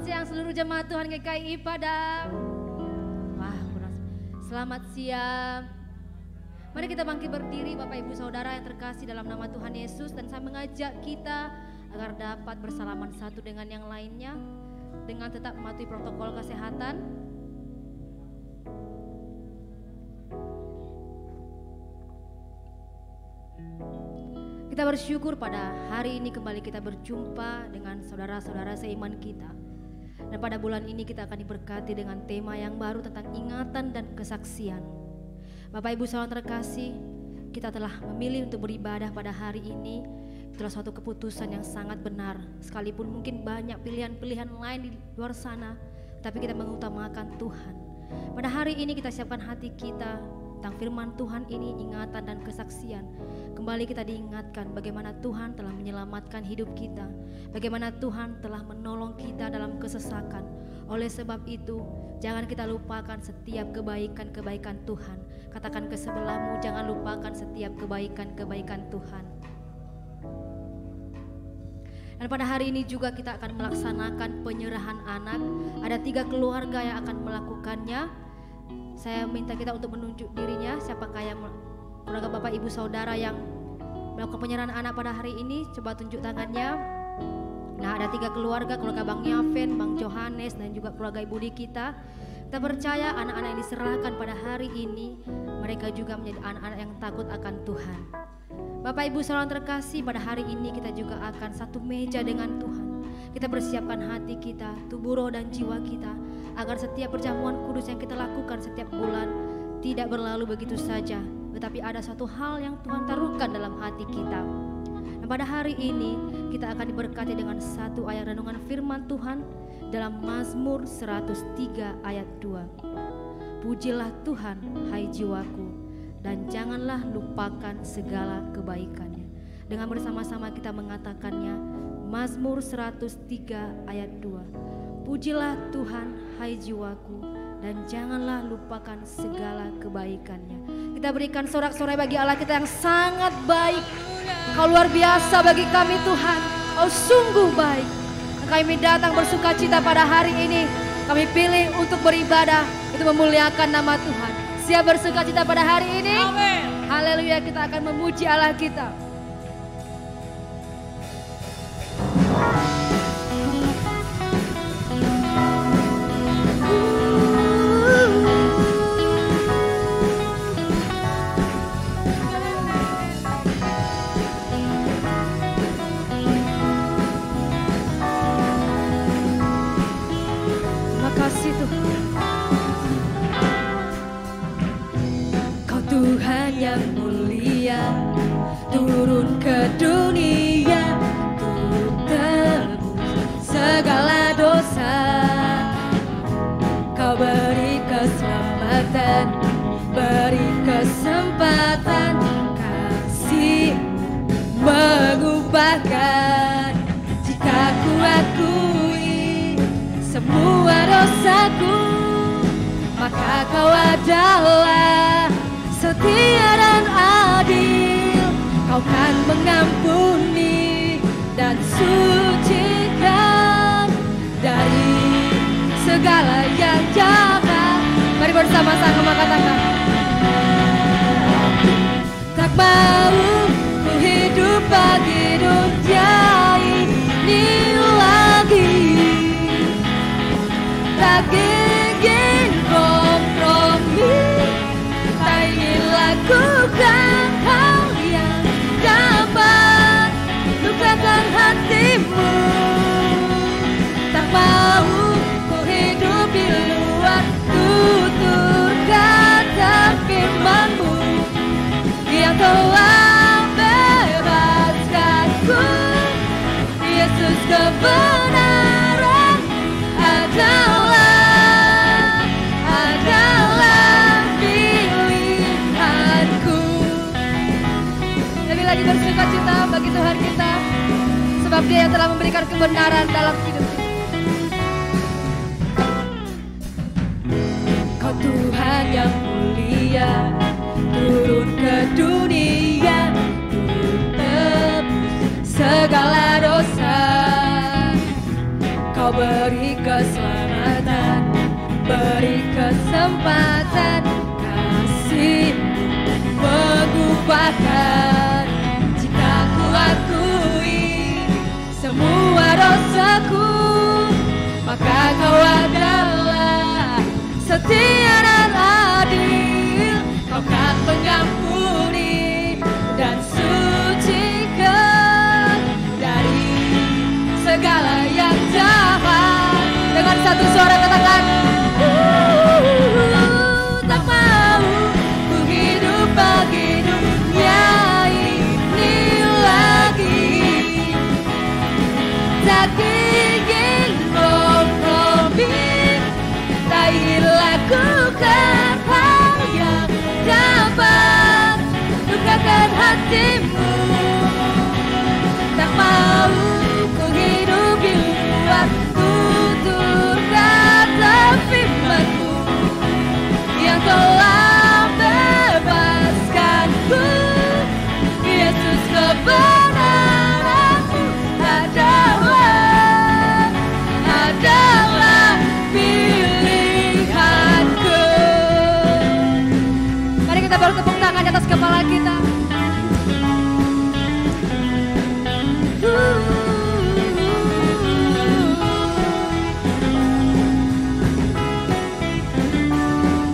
siang seluruh jemaat Tuhan GKI Padang. Wah, selamat siang. Mari kita bangkit berdiri Bapak Ibu Saudara yang terkasih dalam nama Tuhan Yesus. Dan saya mengajak kita agar dapat bersalaman satu dengan yang lainnya dengan tetap mematuhi protokol kesehatan. Kita bersyukur pada hari ini kembali kita berjumpa dengan saudara-saudara seiman kita. Dan pada bulan ini kita akan diberkati dengan tema yang baru tentang ingatan dan kesaksian. Bapak Ibu Saudara terkasih, kita telah memilih untuk beribadah pada hari ini. Itulah suatu keputusan yang sangat benar. Sekalipun mungkin banyak pilihan-pilihan lain di luar sana, tapi kita mengutamakan Tuhan. Pada hari ini kita siapkan hati kita tentang firman Tuhan ini, ingatan dan kesaksian. Kembali kita diingatkan bagaimana Tuhan telah menyelamatkan hidup kita, bagaimana Tuhan telah menolong kita dalam kesesakan. Oleh sebab itu, jangan kita lupakan setiap kebaikan-kebaikan Tuhan. Katakan ke sebelahmu, jangan lupakan setiap kebaikan-kebaikan Tuhan. Dan pada hari ini juga kita akan melaksanakan penyerahan anak. Ada 3 keluarga yang akan melakukannya. Saya minta kita untuk menunjuk dirinya, siapakah yang keluarga Bapak Ibu Saudara yang melakukan penyerahan anak pada hari ini. Coba tunjuk tangannya. Nah, ada 3 keluarga, keluarga Bang Yaven, Bang Johannes, dan juga keluarga Ibu Di kita. Kita percaya anak-anak yang diserahkan pada hari ini, mereka juga menjadi anak-anak yang takut akan Tuhan. Bapak Ibu Saudara terkasih, pada hari ini kita juga akan satu meja dengan Tuhan. Kita persiapkan hati kita, tubuh, roh, dan jiwa kita, agar setiap perjamuan kudus yang kita lakukan setiap bulan tidak berlalu begitu saja, tetapi ada satu hal yang Tuhan taruhkan dalam hati kita. Dan pada hari ini kita akan diberkati dengan satu ayat renungan firman Tuhan dalam Mazmur 103 ayat 2. Pujilah Tuhan, hai jiwaku, dan janganlah lupakan segala kebaikannya. Dengan bersama-sama kita mengatakannya, Mazmur 103 ayat 2. Pujilah Tuhan, hai jiwaku, dan janganlah lupakan segala kebaikannya. Kita berikan sorak-sorai bagi Allah kita yang sangat baik. Kau luar biasa bagi kami Tuhan, Kau sungguh baik. Kami datang bersuka cita pada hari ini. Kami pilih untuk beribadah, itu memuliakan nama Tuhan. Siap bersuka cita pada hari ini? Amin. Haleluya, kita akan memuji Allah kita. Tuhan yang mulia turun ke dunia untuk tebus segala dosa. Kau beri keselamatan, beri kesempatan, kasih mengubahkan. Jika ku akui semua dosaku, maka Kau adalah setia dan adil. Kau kan mengampuni dan sucikan dari segala yang jahat. Mari bersama-sama katakan, tak mau ku hidup bagi dunia ini lagi. Tak ingin kompromi, tak ingin lakukan hal yang dapat lukakan hatimu. Tak mau ku hidup di luar tutur kata firman-Mu yang telah bebaskanku. Yesus, kebenaran adalah pilihanku. Lebih lagi bersuka cita bagi Tuhan kita, sebab Dia yang telah memberikan kebenaran dalam hidup kita. Kau Tuhan yang mulia turun ke dunia untuk tebus segala dosa. Kau beri kesempatan kasih mengubahkan. Jika ku akui semua dosaku, maka kau adalah setia dan adil. Kau kan mengampuni dan sucikan dari segala yang jahat. Dengan satu suara katakan, tak mau ku hidup bagi dunia ini lagi. Tak ingin kompromi, tak ingin lakukan hal yang dapat lukakan hatimu. Tak mau ku hidup di luar tutur kata firman-Mu yang telah bebaskanku. Yesus, kebenaran-Mu adalah pilihanku. Mari kita baru tepuk tangan di atas kepala kita.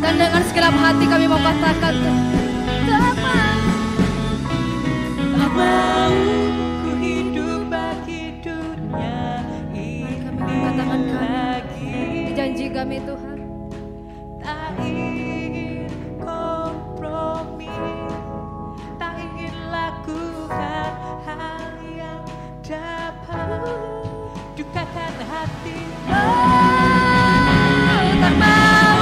Dan dengan segenap hati kami mau katakan, tak mau ku hidup bagi dunia ini lagi. Janji kami Tuhan, tak ingin kompromi, tak ingin lakukan hal yang dapat dukakan hati. Tak mau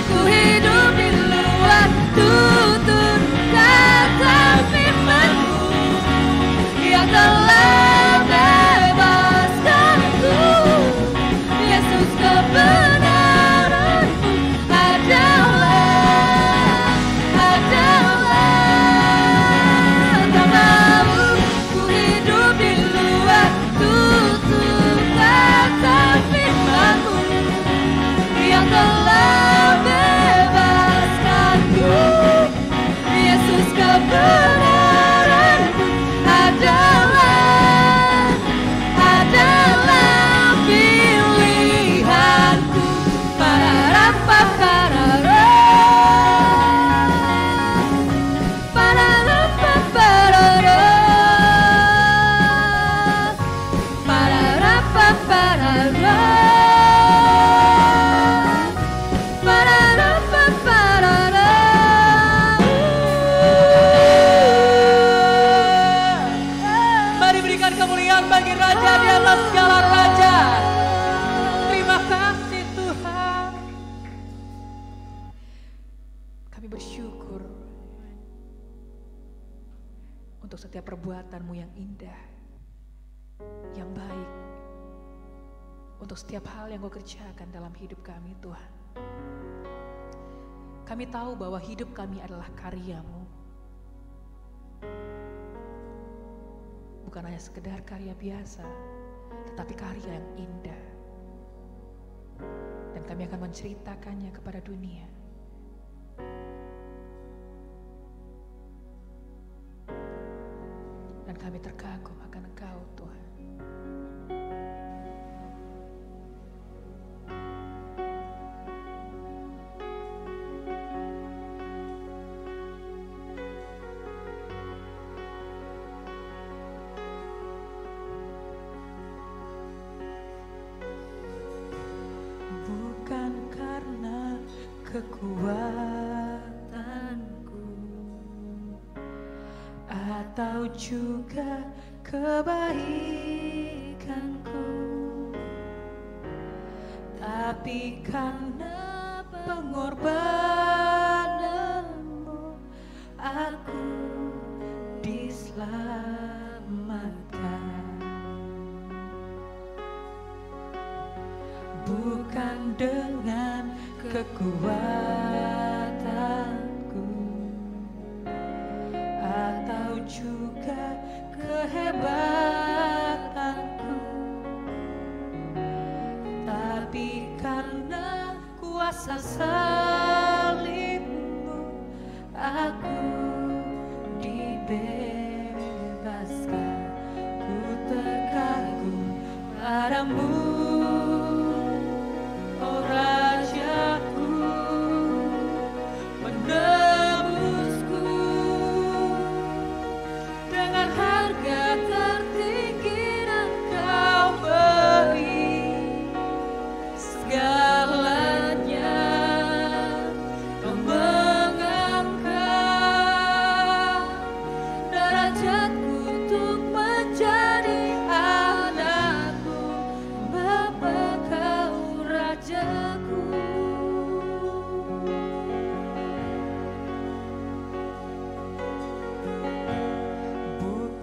ku hidup di luar tutur kata firman-Mu yang telah bebaskanku. Yesus, kebenaran-Mu adalah. Tak mau ku hidup di luar tutur kata firman-Mu yang telah bebaskanku. Yesus, kebenaran-Mu adalah pilihanku. Para-ra-pa-pa-ra-ra, para-ra-pa-pa-ra-ra, para-ra-pa-pa-ra-ra. Mari berikan kemuliaan bagi Raja di atas segala raja. Terima kasih Tuhan. Kami bersyukur untuk setiap perbuatan-Mu yang indah, yang baik, untuk setiap hal yang Kau kerjakan dalam hidup kami Tuhan. Kami tahu bahwa hidup kami adalah karya-Mu, bukan hanya sekedar karya biasa, tetapi karya yang indah. Dan kami akan menceritakannya kepada dunia. Dan kami terkagum akan Engkau Tuhan. Bukan karena kekuatanku atau juga kebaikanku, tapi karena pengorbanan-Mu aku diselamatkan. Bukan dengan kekuatanku atau juga kehebatanku, tapi karena kuasa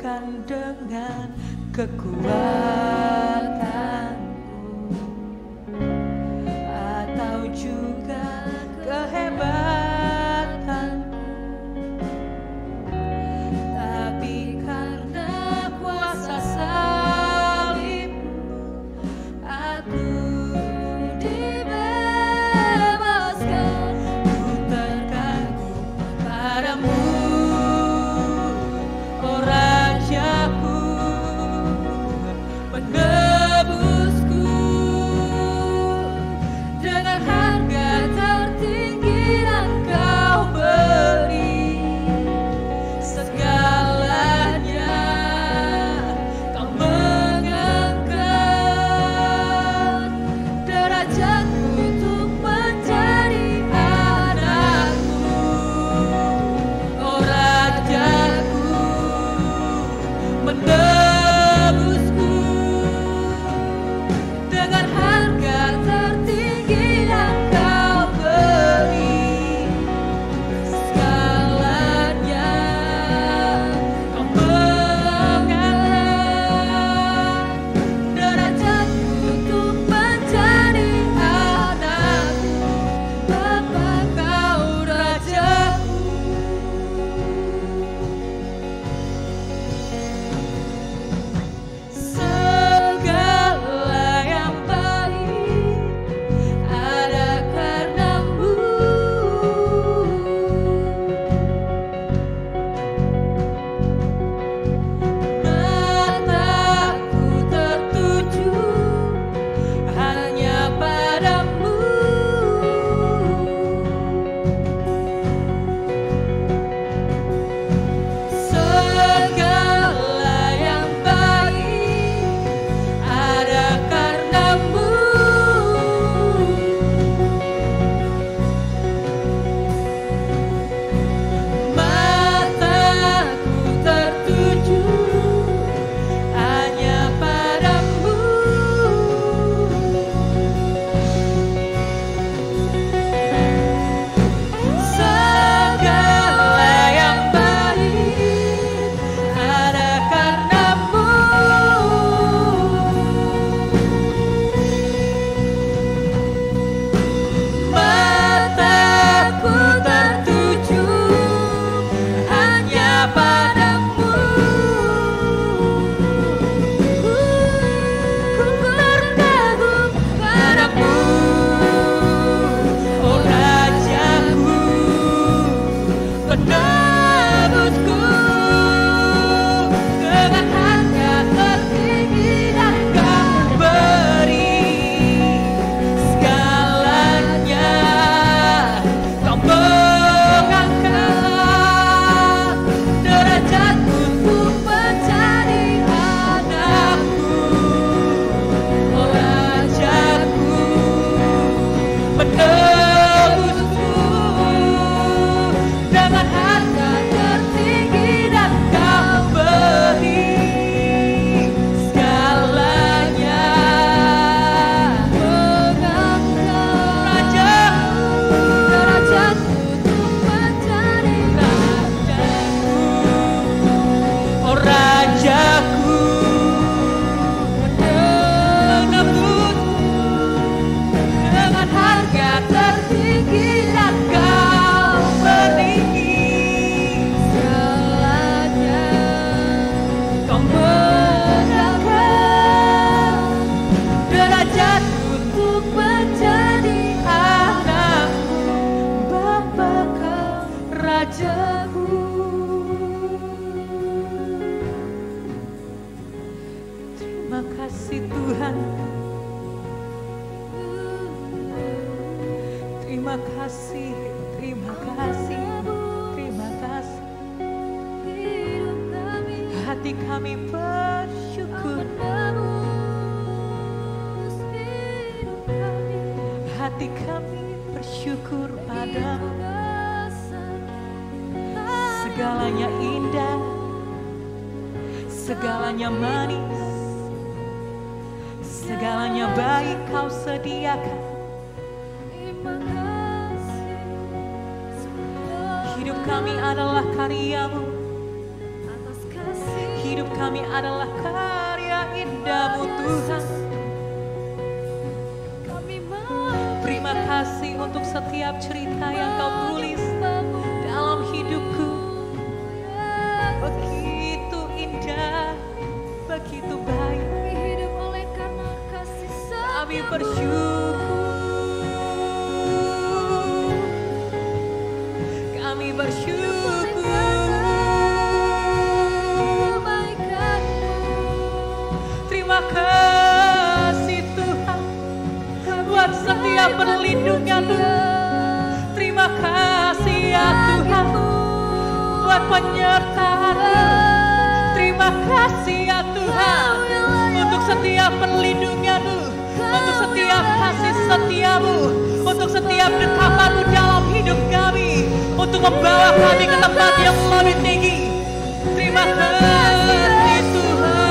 bukan dengan kekuatanmu atau juga kehebatanmu, tapi karena kuasa salibmu aku dibebaskan. Ku terkagum padamu, oh Rajaku, menebusku dengan harga tertinggi yang kau beri. Segalanya kau mengangkat derajatku untuk menjadi anakmu, oh Rajaku, menebusku dengan harga tertinggi yang kau beri. Segalanya kau mengangkat derajatku untuk menjadi anakmu, Bapa kau Rajaku. Segala yang baik ada karenamu. Mataku tertuju hanya padamu. Segala yang baik ada karenamu. Mataku tertuju hanya padamu. Segala yang baik ada karenamu. Mataku tertuju hanya padamu. Ku terkagum padamu, oh Rajaku, penebusku dengan harga tertinggi yang kau beri. Segalanya kau mengangkat derajatku untuk menjadi anakmu, oh Rajaku, menebusku dengan harga tertinggi dan kau beri. Segalanya mengangkat derajatku untuk menjadi Rajaku, oh Rajaku, menebusku dengan harga tertinggi yang kau beri. Segalanya kau mengangkat derajatku untuk menjadi anakmu, Bapa kau Rajaku. Terima kasih Tuhan. Terima kasih, terima kasih, terima kasih. Hati kami bersyukur, hati kami bersyukur padamu. Segalanya indah, segalanya manis, segalanya baik kau sediakan. Hidup kami adalah karyamu, hidup kami adalah karya indah-Mu Tuhan. Terima kasih untuk setiap cerita yang Kau tulis dalam hidupku. Begitu indah, begitu baik. Kami bersyukur. Kami bersyukur. Terima kasih Tuhan buat setiap perlindungan-Mu. Terima kasih ya Tuhan buat penyertaan-Mu. Terima kasih ya Tuhan untuk setiap perlindungan-Mu, untuk setiap kasih setia-Mu, untuk setiap dekapan-Mu dalam hidup kami, untuk membawa kami ke tempat yang lebih tinggi. Terima kasih Tuhan.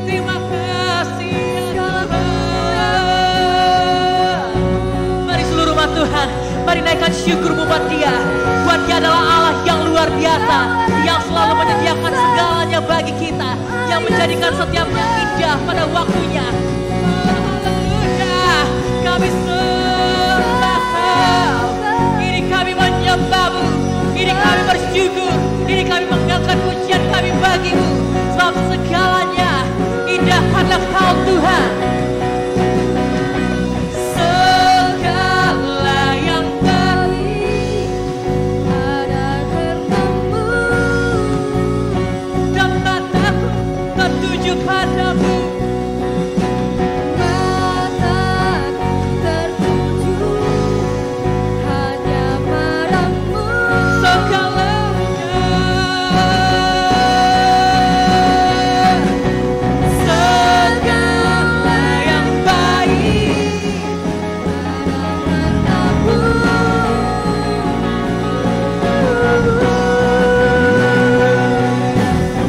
Terima kasih ya Tuhan. Mari seluruh umat Tuhan, mari naikkan syukur-Mu buat Dia. Buat Dia adalah Allah yang luar biasa, yang selalu menyediakan segalanya bagi kita, yang menjadikan setiapnya indah pada waktunya. Haleluya, kami sembah Kau. Ini kami menyembah-Mu, ini kami bersyukur, ini kami mengangkat pujian kami bagi-Mu, sebab segalanya indah karena Kau Tuhan. Segala yang baik ada karena-Mu, dan mataku tertuju padamu. Mataku tertuju hanya padamu. Segala yang baik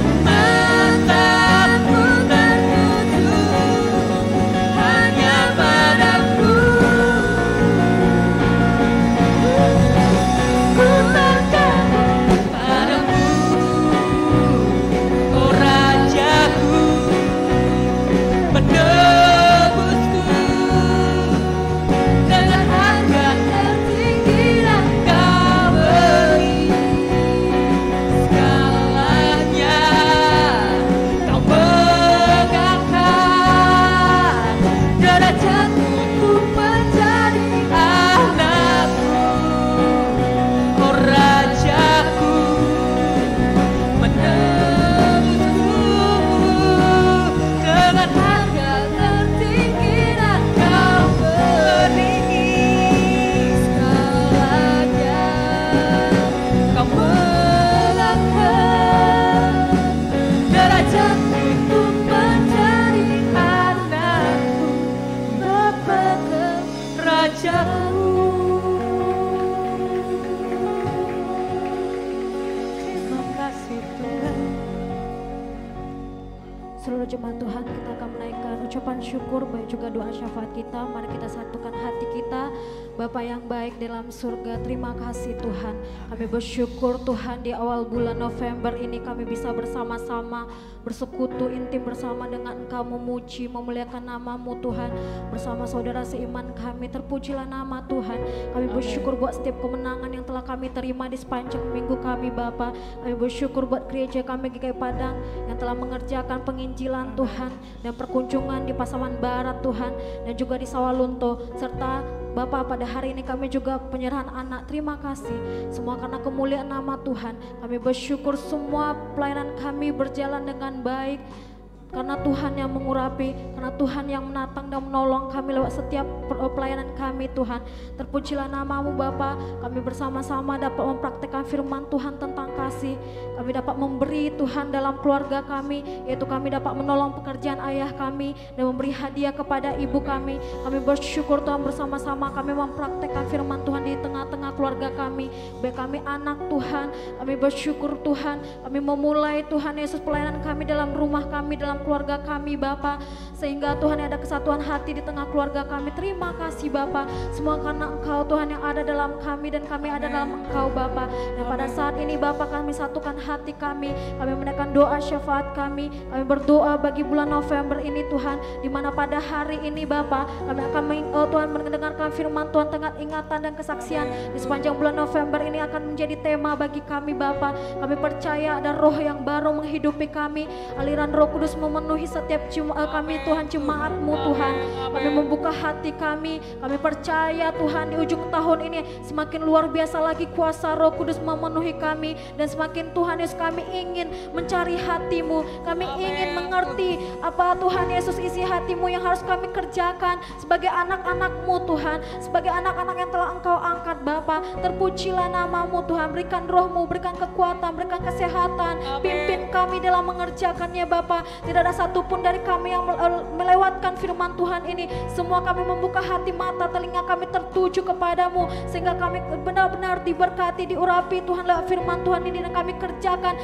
ada mataku tertuju hanya padamu. Ku berkata padamu, oh Rajaku, penebusku, dengan harga tertinggi yang Kau beri. Segalanya Kau mengangkat, derajatku untuk menjadi anak-Mu. Oh Rajaku, menebusku dengan harga tertinggi dan Kau beri. Segalanya Kau mengangkat, derajatku untuk menjadi anak-Mu, Bapa Rajaku. Terima kasih Tuhan. Seluruh jemaat Tuhan, kita akan menaikkan ucapan syukur baik juga doa syafaat kita. Mari kita satukan hati kita. Bapa yang baik dalam surga, terima kasih Tuhan. Kami bersyukur Tuhan di awal bulan November ini kami bisa bersama-sama bersekutu intim bersama dengan Engkau, memuji, memuliakan nama-Mu Tuhan. Bersama saudara seiman kami, terpujilah nama Tuhan. Kami bersyukur buat setiap kemenangan yang telah kami terima di sepanjang minggu kami Bapa. Kami bersyukur buat gereja kami GKI Padang yang telah mengerjakan penginjilan Tuhan dan perkunjungan di Pasaman Barat Tuhan, dan juga di Sawalunto, serta Bapak pada hari ini kami juga penyerahan anak. Terima kasih semua karena kemuliaan nama Tuhan. Kami bersyukur semua pelayanan kami berjalan dengan baik, karena Tuhan yang mengurapi, karena Tuhan yang menatang dan menolong kami lewat setiap pelayanan kami Tuhan. Terpujilah nama-Mu Bapa. Kami bersama-sama dapat mempraktekkan firman Tuhan tentang kasih. Kami dapat memberi Tuhan dalam keluarga kami, yaitu kami dapat menolong pekerjaan ayah kami dan memberi hadiah kepada ibu kami. Kami bersyukur Tuhan, bersama-sama kami mempraktekkan firman Tuhan di tengah-tengah keluarga kami, baik kami anak Tuhan. Kami bersyukur Tuhan, kami memulai Tuhan Yesus pelayanan kami dalam rumah kami, dalam keluarga kami Bapa, sehingga Tuhan ada kesatuan hati di tengah keluarga kami. Terima kasih Bapa, semua karena Engkau Tuhan yang ada dalam kami dan kami ada dalam Engkau Bapa. Dan pada saat ini Bapa, kami satukan hati kami menaikkan doa syafaat kami berdoa bagi bulan November ini Tuhan, di mana pada hari ini Bapa kami akan Tuhan mendengarkan firman Tuhan tengah ingatan dan kesaksian di sepanjang bulan November ini akan menjadi tema bagi kami Bapa. Kami percaya ada roh yang baru menghidupi kami, aliran Roh Kudus memenuhi setiap kami Tuhan, jemaat-Mu Tuhan. Kami membuka hati kami percaya Tuhan di ujung tahun ini semakin luar biasa lagi kuasa Roh Kudus memenuhi kami, dan semakin Tuhan Yesus kami ingin mencari hati-Mu, kami ingin mengerti apa Tuhan Yesus isi hati-Mu yang harus kami kerjakan sebagai anak-anak-Mu Tuhan, sebagai anak-anak yang telah Engkau angkat Bapa. Terpujilah nama-Mu Tuhan, berikan roh-Mu, berikan kekuatan, berikan kesehatan, pimpin kami dalam mengerjakannya Bapa. Tidak ada satupun dari kami yang melewatkan firman Tuhan ini. Semua kami membuka hati, mata, telinga kami tertuju kepadamu, sehingga kami benar-benar diberkati, diurapi Tuhan lewat firman Tuhan ini, dan kami kerjakan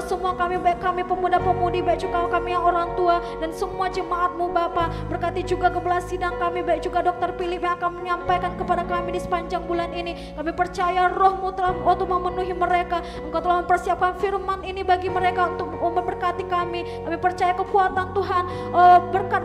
semua kami, baik kami pemuda-pemudi, baik juga kami yang orang tua, dan semua jemaat-Mu Bapa. Berkati juga gebelah sidang kami, baik juga Dokter Philip yang akan menyampaikan kepada kami di sepanjang bulan ini. Kami percaya Roh-Mu telah memenuhi mereka. Engkau telah mempersiapkan firman ini bagi mereka untuk memberkati kami. Kami percaya kekuatan Tuhan, berkat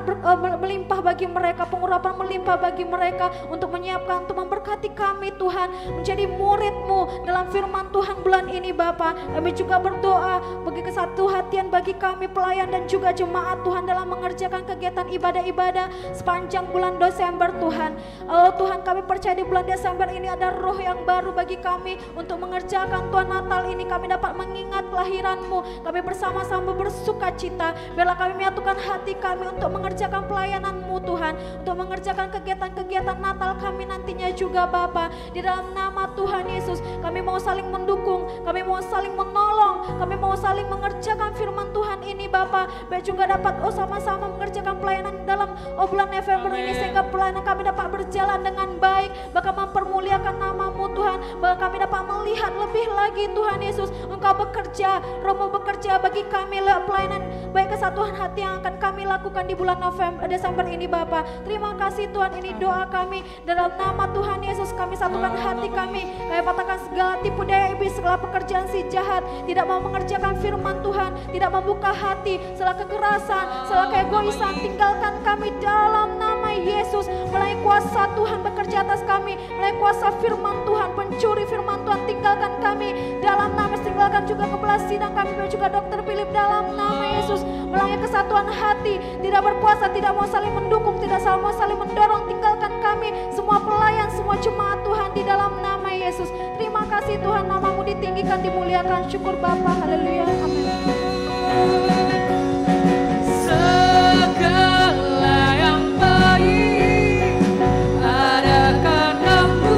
melimpah bagi mereka, pengurapan melimpah bagi mereka untuk menyiapkan, untuk memberkati kami Tuhan menjadi murid-Mu dalam firman Tuhan bulan ini Bapa. Kami juga berdoa bagi kesatuhatian bagi kami pelayan dan juga jemaat Tuhan dalam mengerjakan kegiatan ibadah-ibadah sepanjang bulan Desember Tuhan. Oh Tuhan, kami percaya di bulan Desember ini ada roh yang baru bagi kami untuk mengerjakan Tuhan Natal ini. Kami dapat mengingat kelahiran-Mu, kami bersama-sama bersuka cita. Biarlah kami menyatukan hati kami untuk mengerjakan pelayanan-Mu Tuhan, untuk mengerjakan kegiatan-kegiatan Natal kami nantinya juga Bapa. Di dalam nama Tuhan Yesus kami mau saling mendukung, kami mau saling menolong, kami mau saling mengerjakan firman Tuhan ini Bapa. Biar juga dapat sama-sama mengerjakan pelayanan dalam bulan November ini, sehingga pelayanan kami dapat berjalan dengan baik, bahkan mempermuliakan nama-Mu Tuhan. Bahkan kami dapat melihat lebih lagi Tuhan Yesus, Engkau bekerja, Roh-Mu bekerja bagi kami lewat pelayanan baik kesatuan hati yang akan kami lakukan di bulan Desember ini Bapa. Terima kasih Tuhan, ini doa kami dalam nama Tuhan Yesus. Kami satukan hati kami patahkan segala tipu daya iblis, segala pekerjaan si jahat, tidak mau mengerjakan firman Tuhan, tidak membuka hati, segala kekerasan, segala keegoisan, tinggalkan kami dalam nama Yesus. Melalui kuasa Tuhan bekerja atas kami, melalui kuasa firman Tuhan, pencuri firman Tuhan, tinggalkan kami dalam nama, tinggalkan juga kebelah sidang kami, dan juga Dokter Philip dalam nama Yesus. Melalui kesatuan hati, tidak berkuasa, tidak mau saling mendukung, tidak mau saling mendorong, tinggalkan kami, semua pelayan, semua jemaat Tuhan di dalam nama Yesus. Terima kasih Tuhan, nama-Mu ditinggikan, dimuliakan. Syukur Bapa, haleluya, amin. Segala yang baik ada karena-Mu,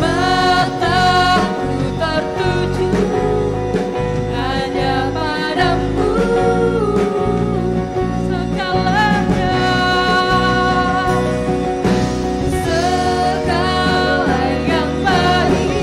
mataku tertuju hanya padamu. Segala yang baik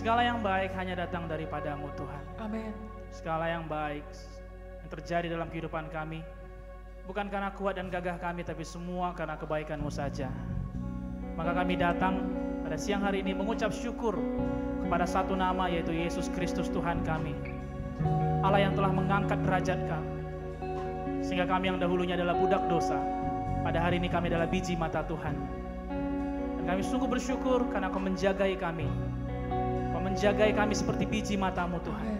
Segala yang baik hanya datang daripadamu Tuhan. Amin. Segala yang baik yang terjadi dalam kehidupan kami bukan karena kuat dan gagah kami, tapi semua karena kebaikan-Mu saja. Maka kami datang pada siang hari ini mengucap syukur kepada satu nama, yaitu Yesus Kristus Tuhan kami, Allah yang telah mengangkat derajat kami, sehingga kami yang dahulunya adalah budak dosa, pada hari ini kami adalah biji mata Tuhan. Dan kami sungguh bersyukur karena Kau menjagai kami. Kau menjagai kami seperti biji mata-Mu Tuhan.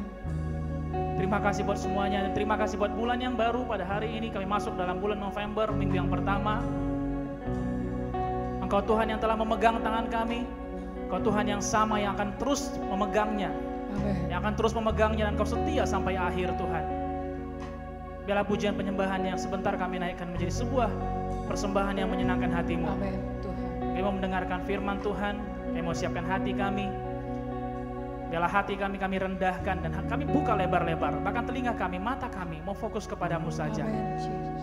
Terima kasih buat semuanya, dan terima kasih buat bulan yang baru. Pada hari ini kami masuk dalam bulan November, minggu yang pertama. Engkau Tuhan yang telah memegang tangan kami. Engkau Tuhan yang sama yang akan terus memegangnya. Amin. Yang akan terus memegangnya, dan Kau setia sampai akhir Tuhan. Biarlah pujian penyembahan yang sebentar kami naikkan menjadi sebuah persembahan yang menyenangkan hati-Mu. Amin. Tuhan. Kami mau mendengarkan firman Tuhan, kami mau siapkan hati kami. Biarlah hati kami rendahkan, dan kami buka lebar-lebar. Bahkan telinga kami, mata kami mau fokus kepadamu saja. Amin. Jesus.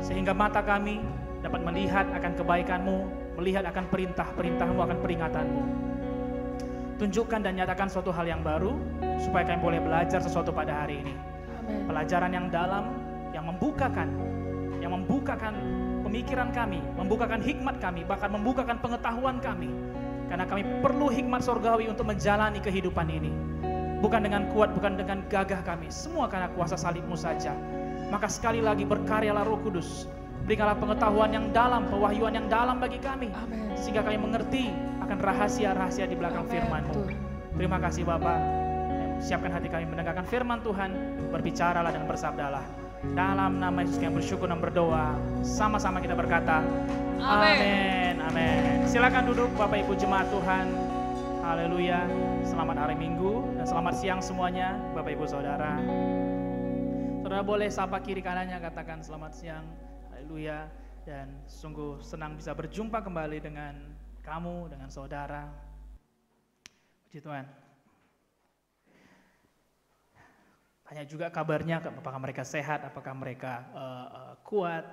Sehingga mata kami dapat melihat akan kebaikan-Mu, melihat akan perintah-perintah-Mu, akan peringatanmu. Tunjukkan dan nyatakan suatu hal yang baru, supaya kami boleh belajar sesuatu pada hari ini. Amin. Pelajaran yang dalam, yang membukakan pemikiran kami, membukakan hikmat kami, bahkan membukakan pengetahuan kami. Karena kami perlu hikmat sorgawi untuk menjalani kehidupan ini. Bukan dengan kuat, bukan dengan gagah kami, semua karena kuasa salib-Mu saja. Maka sekali lagi berkaryalah Roh Kudus. Berikanlah pengetahuan yang dalam, pewahyuan yang dalam bagi kami. Amin. Sehingga kami mengerti akan rahasia-rahasia di belakang Amin, firman-Mu. Tuhan. Terima kasih Bapa. Siapkan hati kami mendengarkan firman Tuhan. Berbicaralah dan bersabdalah. Dalam nama Yesus kami bersyukur dan berdoa. Sama-sama kita berkata, amin. Amin. Silakan duduk Bapak Ibu jemaat Tuhan. Haleluya. Selamat hari Minggu dan selamat siang semuanya Bapak Ibu Saudara. Saudara boleh sapa kiri kanannya, katakan selamat siang. Haleluya. Dan sungguh senang bisa berjumpa kembali dengan kamu, dengan saudara. Puji Tuhan. Tanya juga kabarnya, apakah mereka sehat, apakah mereka kuat,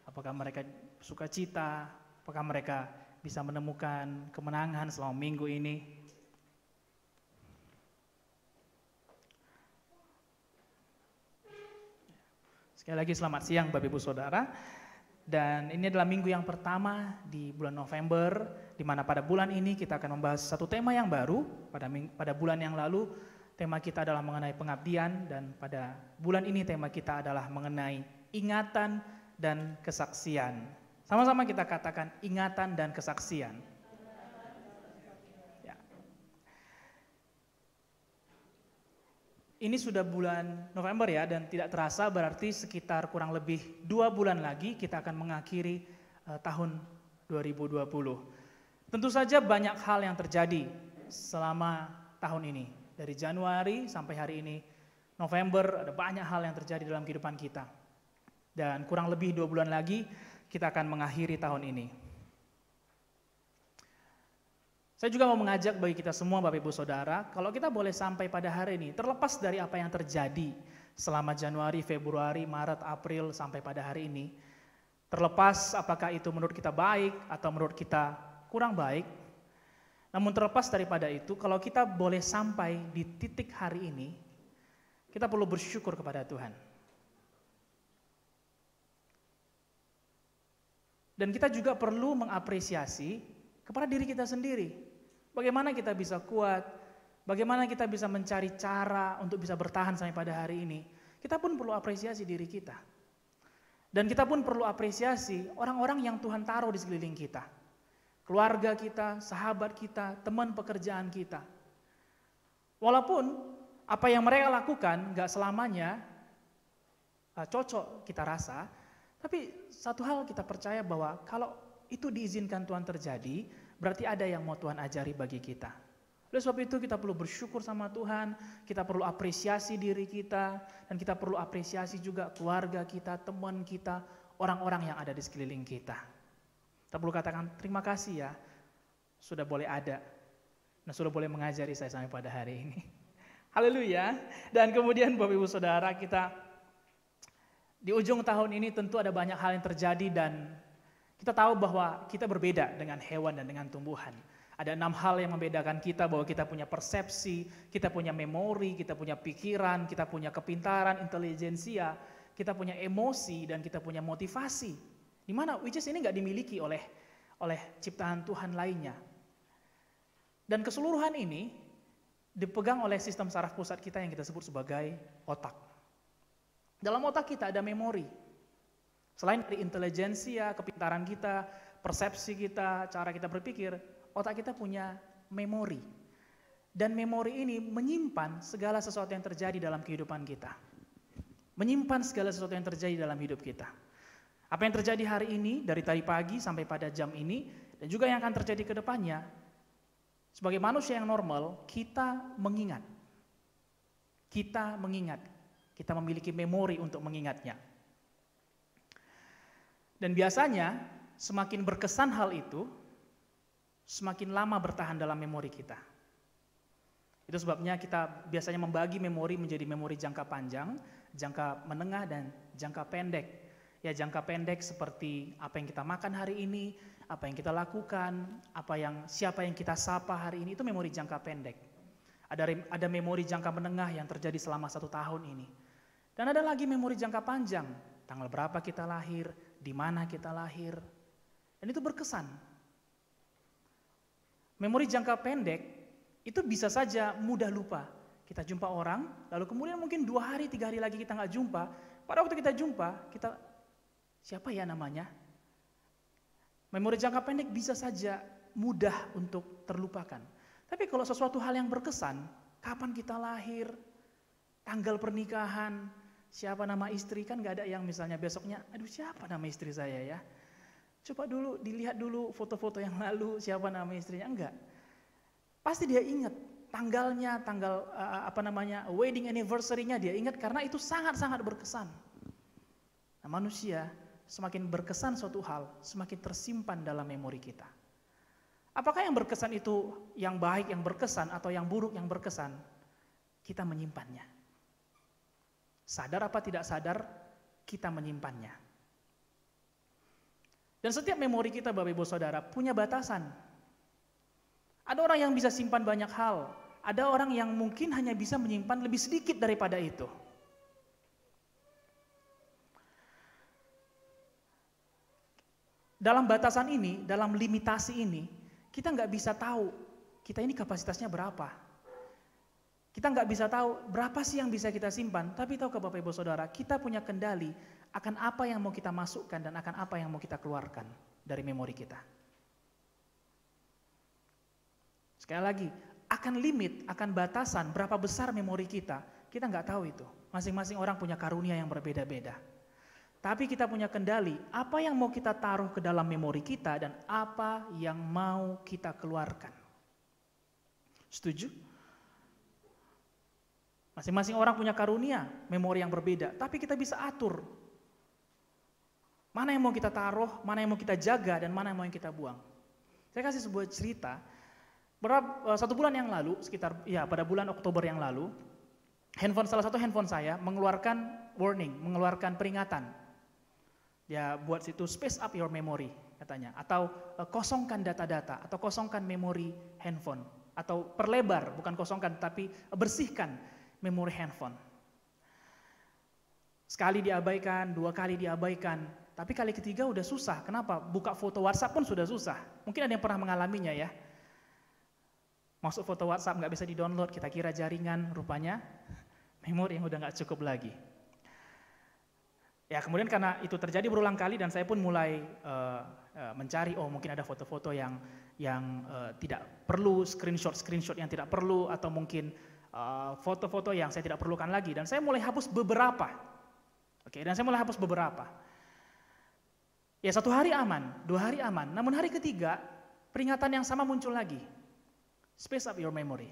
apakah mereka sukacita, apakah mereka bisa menemukan kemenangan selama minggu ini. Sekali lagi selamat siang Bapak Ibu Saudara. Dan ini adalah minggu yang pertama di bulan November, di mana pada bulan ini kita akan membahas satu tema yang baru. Pada bulan yang lalu tema kita adalah mengenai pengabdian, dan pada bulan ini tema kita adalah mengenai ingatan dan kesaksian. Sama-sama kita katakan ingatan dan kesaksian. Ya. Ini sudah bulan November ya, dan tidak terasa berarti sekitar kurang lebih 2 bulan lagi kita akan mengakhiri tahun 2020. Tentu saja banyak hal yang terjadi selama tahun ini. Dari Januari sampai hari ini, November, ada banyak hal yang terjadi dalam kehidupan kita. Dan kurang lebih 2 bulan lagi, kita akan mengakhiri tahun ini. Saya juga mau mengajak bagi kita semua Bapak Ibu Saudara, kalau kita boleh sampai pada hari ini, terlepas dari apa yang terjadi selama Januari, Februari, Maret, April, sampai pada hari ini, terlepas apakah itu menurut kita baik atau menurut kita kurang baik, namun terlepas daripada itu, kalau kita boleh sampai di titik hari ini, kita perlu bersyukur kepada Tuhan. Dan kita juga perlu mengapresiasi kepada diri kita sendiri. Bagaimana kita bisa kuat, bagaimana kita bisa mencari cara untuk bisa bertahan sampai pada hari ini. Kita pun perlu apresiasi diri kita. Dan kita pun perlu apresiasi orang-orang yang Tuhan taruh di sekeliling kita. Keluarga kita, sahabat kita, teman pekerjaan kita. Walaupun apa yang mereka lakukan gak selamanya cocok kita rasa, tapi satu hal kita percaya bahwa kalau itu diizinkan Tuhan terjadi, berarti ada yang mau Tuhan ajari bagi kita. Oleh sebab itu kita perlu bersyukur sama Tuhan, kita perlu apresiasi diri kita, dan kita perlu apresiasi juga keluarga kita, teman kita, orang-orang yang ada di sekeliling kita. Kita perlu katakan terima kasih ya, sudah boleh ada, dan sudah boleh mengajari saya sampai pada hari ini. Haleluya. Dan kemudian Bapak Ibu Saudara, kita di ujung tahun ini tentu ada banyak hal yang terjadi, dan kita tahu bahwa kita berbeda dengan hewan dan dengan tumbuhan. Ada 6 hal yang membedakan kita, bahwa kita punya persepsi, kita punya memori, kita punya pikiran, kita punya kepintaran, intelijensia, kita punya emosi, dan kita punya motivasi. Di mana which is ini nggak dimiliki oleh ciptaan Tuhan lainnya. Dan keseluruhan ini dipegang oleh sistem saraf pusat kita yang kita sebut sebagai otak. Dalam otak kita ada memori. Selain dari intelijensia, kepintaran kita, persepsi kita, cara kita berpikir, otak kita punya memori. Dan memori ini menyimpan segala sesuatu yang terjadi dalam kehidupan kita. Menyimpan segala sesuatu yang terjadi dalam hidup kita. Apa yang terjadi hari ini, dari tadi pagi sampai pada jam ini, dan juga yang akan terjadi ke depannya, sebagai manusia yang normal, kita mengingat. Kita mengingat. Kita memiliki memori untuk mengingatnya. Dan biasanya, semakin berkesan hal itu, semakin lama bertahan dalam memori kita. Itu sebabnya kita biasanya membagi memori menjadi memori jangka panjang, jangka menengah, dan jangka pendek. Ya, jangka pendek seperti apa yang kita makan hari ini, apa yang kita lakukan, siapa yang kita sapa hari ini, itu memori jangka pendek. Ada memori jangka menengah yang terjadi selama 1 tahun ini. Dan ada lagi memori jangka panjang, tanggal berapa kita lahir, di mana kita lahir, dan itu berkesan. Memori jangka pendek itu bisa saja mudah lupa. Kita jumpa orang, lalu kemudian mungkin 2 hari, 3 hari lagi kita nggak jumpa. Pada waktu kita jumpa, kita siapa ya namanya? Memori jangka pendek bisa saja mudah untuk terlupakan. Tapi kalau sesuatu hal yang berkesan, kapan kita lahir, tanggal pernikahan, siapa nama istri, kan nggak ada yang misalnya besoknya, aduh siapa nama istri saya ya? Coba dulu dilihat dulu foto-foto yang lalu, siapa nama istrinya, enggak. Pasti dia ingat tanggalnya, wedding anniversary-nya dia ingat karena itu sangat-sangat berkesan. Nah, manusia semakin berkesan suatu hal, semakin tersimpan dalam memori kita. Apakah yang berkesan itu yang baik yang berkesan atau yang buruk yang berkesan? Kita menyimpannya. Sadar apa tidak sadar, kita menyimpannya. Dan setiap memori kita, Bapak Ibu Saudara, punya batasan. Ada orang yang bisa simpan banyak hal, ada orang yang mungkin hanya bisa menyimpan lebih sedikit daripada itu. Dalam batasan ini, dalam limitasi ini, kita nggak bisa tahu kita ini kapasitasnya berapa. Kita nggak bisa tahu berapa sih yang bisa kita simpan, tapi tahu ke Bapak Ibu Saudara, kita punya kendali akan apa yang mau kita masukkan dan akan apa yang mau kita keluarkan dari memori kita. Sekali lagi, akan limit, akan batasan berapa besar memori kita nggak tahu itu. Masing-masing orang punya karunia yang berbeda-beda. Tapi kita punya kendali, apa yang mau kita taruh ke dalam memori kita dan apa yang mau kita keluarkan. Setuju? Masing-masing orang punya karunia, memori yang berbeda, tapi kita bisa atur. Mana yang mau kita taruh, mana yang mau kita jaga, dan mana yang mau kita buang. Saya kasih sebuah cerita, 1 bulan yang lalu, pada bulan Oktober yang lalu, salah satu handphone saya mengeluarkan warning, mengeluarkan peringatan. Dia buat situ space up your memory katanya, atau kosongkan data-data, atau kosongkan memori handphone, atau perlebar, bukan kosongkan, tapi bersihkan memori handphone. Sekali diabaikan, 2 kali diabaikan, tapi kali ketiga udah susah. Kenapa? Buka foto WhatsApp pun sudah susah. Mungkin ada yang pernah mengalaminya ya. Masuk foto WhatsApp nggak bisa di-download, kita kira jaringan, rupanya memori yang udah nggak cukup lagi. Ya kemudian karena itu terjadi berulang kali dan saya pun mulai mencari, mungkin ada foto-foto yang tidak perlu, screenshot yang tidak perlu, atau mungkin foto-foto yang saya tidak perlukan lagi, dan saya mulai hapus beberapa. Ya 1 hari aman, 2 hari aman, namun hari ketiga peringatan yang sama muncul lagi. Space up your memory.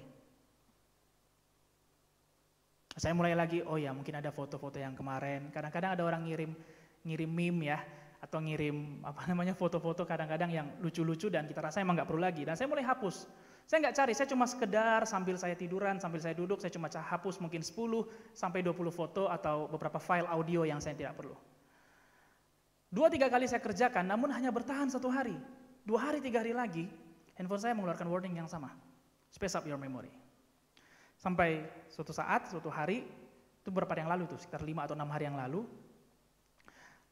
Saya mulai lagi, mungkin ada foto-foto yang kemarin. Kadang-kadang ada orang ngirim meme ya, atau ngirim foto-foto kadang-kadang yang lucu-lucu dan kita rasa emang nggak perlu lagi. Dan saya mulai hapus. Saya nggak cari, saya cuma sekedar sambil saya tiduran, sambil saya duduk, saya cuma hapus mungkin 10 sampai 20 foto atau beberapa file audio yang saya tidak perlu. 2-3 kali saya kerjakan, namun hanya bertahan 1 hari. 2 hari, 3 hari lagi, handphone saya mengeluarkan warning yang sama. Space up your memory. Sampai suatu saat, suatu hari, itu beberapa hari yang lalu tuh, sekitar 5 atau 6 hari yang lalu,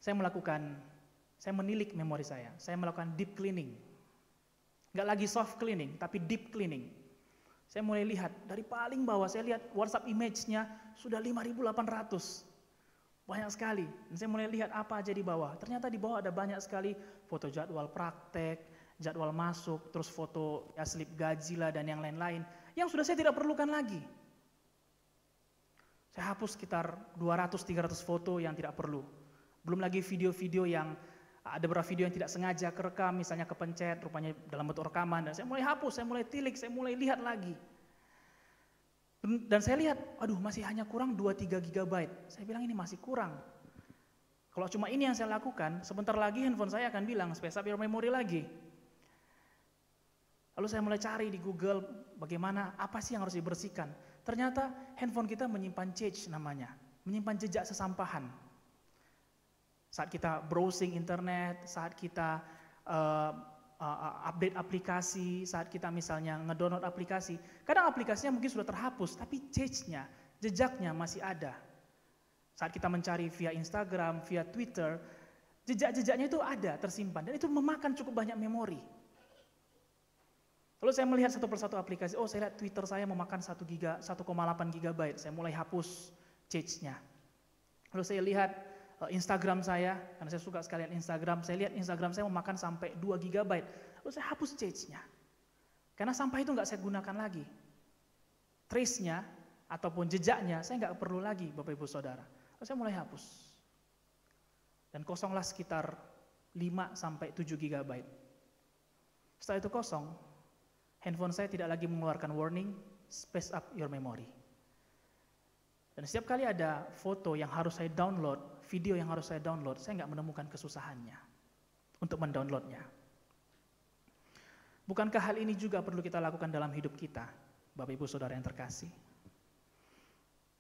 saya menilik memori saya melakukan deep cleaning. Nggak lagi soft cleaning, tapi deep cleaning. Saya mulai lihat, dari paling bawah saya lihat WhatsApp image-nya sudah 5.800. Banyak sekali. Dan saya mulai lihat apa aja di bawah. Ternyata di bawah ada banyak sekali foto jadwal praktek, jadwal masuk, terus foto ya slip gaji lah dan yang lain-lain. Yang sudah saya tidak perlukan lagi. Saya hapus sekitar 200-300 foto yang tidak perlu. Belum lagi video-video yang ada beberapa video yang tidak sengaja kerekam, misalnya kepencet, rupanya dalam bentuk rekaman. Dan saya mulai hapus, saya mulai tilik, saya mulai lihat lagi. Dan saya lihat, aduh masih hanya kurang 2-3 GB. Saya bilang ini masih kurang. Kalau cuma ini yang saya lakukan, sebentar lagi handphone saya akan bilang, space up your memory lagi. Lalu saya mulai cari di Google, bagaimana, apa sih yang harus dibersihkan. Ternyata handphone kita menyimpan cache namanya, menyimpan jejak sesampahan. Saat kita browsing internet, saat kita update aplikasi, saat kita misalnya ngedownload aplikasi, kadang aplikasinya mungkin sudah terhapus, tapi cache-nya, jejaknya masih ada. Saat kita mencari via Instagram, via Twitter, jejak-jejaknya itu ada, tersimpan, dan itu memakan cukup banyak memori. Lalu saya melihat satu persatu aplikasi, oh saya lihat Twitter saya memakan 1,8 GB, saya mulai hapus cache-nya. Lalu saya lihat Instagram saya, karena saya suka sekalian Instagram, saya lihat Instagram saya memakan sampai 2 GB. Lalu saya hapus cache-nya. Karena sampah itu nggak saya gunakan lagi. Trace-nya ataupun jejaknya saya nggak perlu lagi, Bapak Ibu Saudara. Lalu saya mulai hapus. Dan kosonglah sekitar 5 sampai 7 GB. Setelah itu kosong, handphone saya tidak lagi mengeluarkan warning, space up your memory. Dan setiap kali ada foto yang harus saya download, video yang harus saya download, saya nggak menemukan kesusahannya untuk mendownloadnya. Bukankah hal ini juga perlu kita lakukan dalam hidup kita, Bapak Ibu Saudara yang terkasih?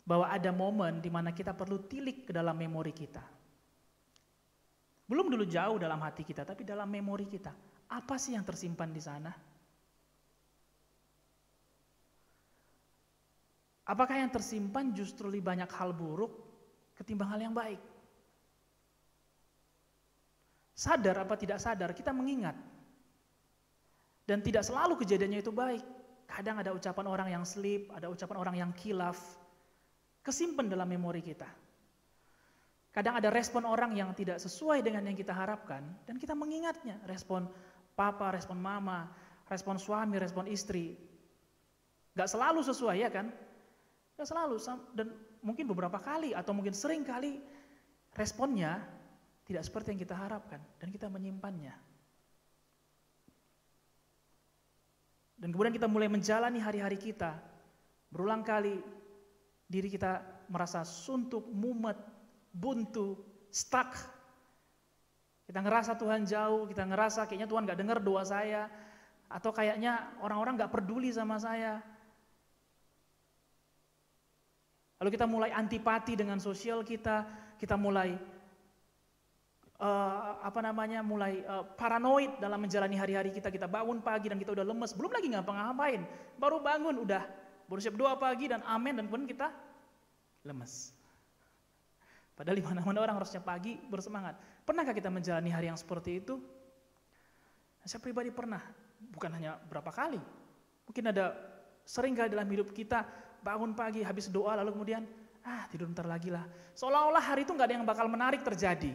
Bahwa ada momen di mana kita perlu tilik ke dalam memori kita. Belum dulu jauh dalam hati kita, tapi dalam memori kita. Apa sih yang tersimpan di sana? Apakah yang tersimpan justru lebih banyak hal buruk ketimbang hal yang baik? Sadar apa tidak sadar, kita mengingat. Dan tidak selalu kejadiannya itu baik. Kadang ada ucapan orang yang slip, ada ucapan orang yang khilaf, kesimpan dalam memori kita. Kadang ada respon orang yang tidak sesuai dengan yang kita harapkan, dan kita mengingatnya. Respon papa, respon mama, respon suami, respon istri. Gak selalu sesuai, ya kan? Gak selalu, dan mungkin beberapa kali atau mungkin sering kali responnya tidak seperti yang kita harapkan dan kita menyimpannya. Dan kemudian kita mulai menjalani hari-hari kita, berulang kali diri kita merasa suntuk, mumet, buntu, stuck. Kita ngerasa Tuhan jauh, kita ngerasa kayaknya Tuhan gak dengar doa saya, atau kayaknya orang-orang gak peduli sama saya. Lalu kita mulai antipati dengan sosial kita mulai paranoid dalam menjalani hari-hari kita. Kita bangun pagi dan kita udah lemes, belum lagi ngapa-ngapain. Baru bangun baru siap doa pagi dan amin, dan kemudian kita lemes. Padahal di mana-mana orang harusnya pagi bersemangat. Pernahkah kita menjalani hari yang seperti itu? Saya pribadi pernah, bukan hanya berapa kali. Mungkin ada sering kali dalam hidup kita bangun pagi, habis doa, lalu kemudian tidur bentar lagi lah. Seolah-olah hari itu gak ada yang bakal menarik terjadi.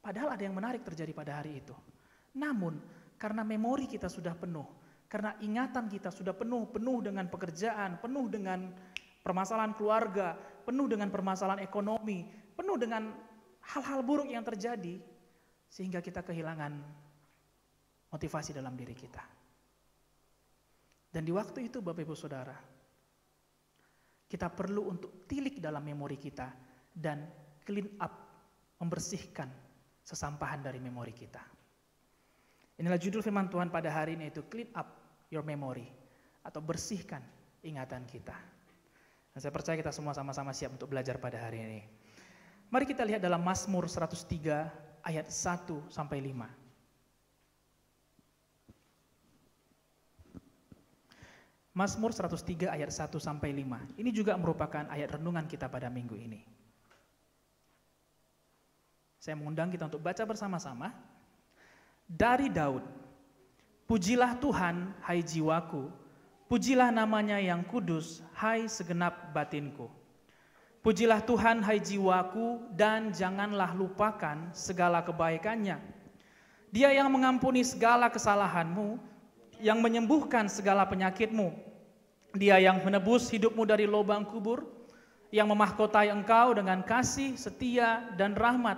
Padahal ada yang menarik terjadi pada hari itu. Namun, karena memori kita sudah penuh, karena ingatan kita sudah penuh dengan pekerjaan, penuh dengan permasalahan keluarga, penuh dengan permasalahan ekonomi, penuh dengan hal-hal buruk yang terjadi, sehingga kita kehilangan motivasi dalam diri kita. Dan di waktu itu Bapak Ibu Saudara, kita perlu untuk tilik dalam memori kita dan clean up, membersihkan sesampahan dari memori kita. Inilah judul firman Tuhan pada hari ini, yaitu clean up your memory, atau bersihkan ingatan kita. Dan saya percaya kita semua sama-sama siap untuk belajar pada hari ini. Mari kita lihat dalam Mazmur 103 ayat 1-5. Mazmur 103 ayat 1 sampai 5. Ini juga merupakan ayat renungan kita pada minggu ini. Saya mengundang kita untuk baca bersama-sama. Dari Daud, pujilah Tuhan, hai jiwaku, pujilah namanya yang kudus, hai segenap batinku. Pujilah Tuhan, hai jiwaku, dan janganlah lupakan segala kebaikannya. Dia yang mengampuni segala kesalahanmu, yang menyembuhkan segala penyakitmu. Dia yang menebus hidupmu dari lubang kubur, yang memahkotai engkau dengan kasih, setia, dan rahmat.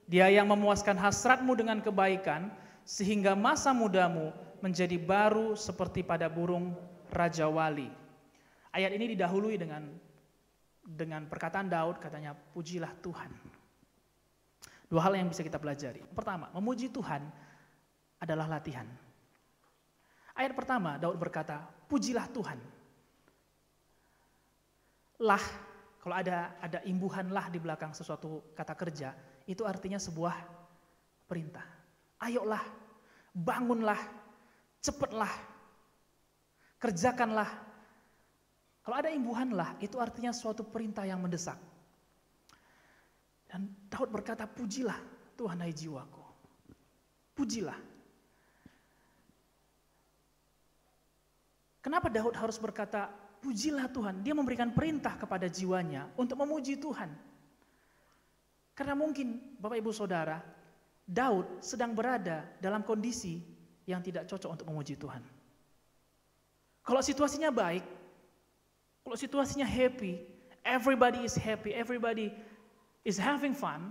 Dia yang memuaskan hasratmu dengan kebaikan, sehingga masa mudamu menjadi baru seperti pada burung Raja Wali. Ayat ini didahului dengan perkataan Daud, katanya pujilah Tuhan. Dua hal yang bisa kita pelajari. Pertama, memuji Tuhan adalah latihan. Ayat pertama Daud berkata, pujilah Tuhan. Lah, kalau ada imbuhan lah di belakang sesuatu kata kerja, itu artinya sebuah perintah. Ayolah, bangunlah, cepatlah, kerjakanlah. Kalau ada imbuhan lah, itu artinya suatu perintah yang mendesak. Dan Daud berkata, pujilah Tuhan hai jiwaku. Pujilah. Kenapa Daud harus berkata, pujilah Tuhan? Dia memberikan perintah kepada jiwanya untuk memuji Tuhan. Karena mungkin Bapak Ibu Saudara, Daud sedang berada dalam kondisi yang tidak cocok untuk memuji Tuhan. Kalau situasinya baik, kalau situasinya happy, everybody is happy, everybody is having fun,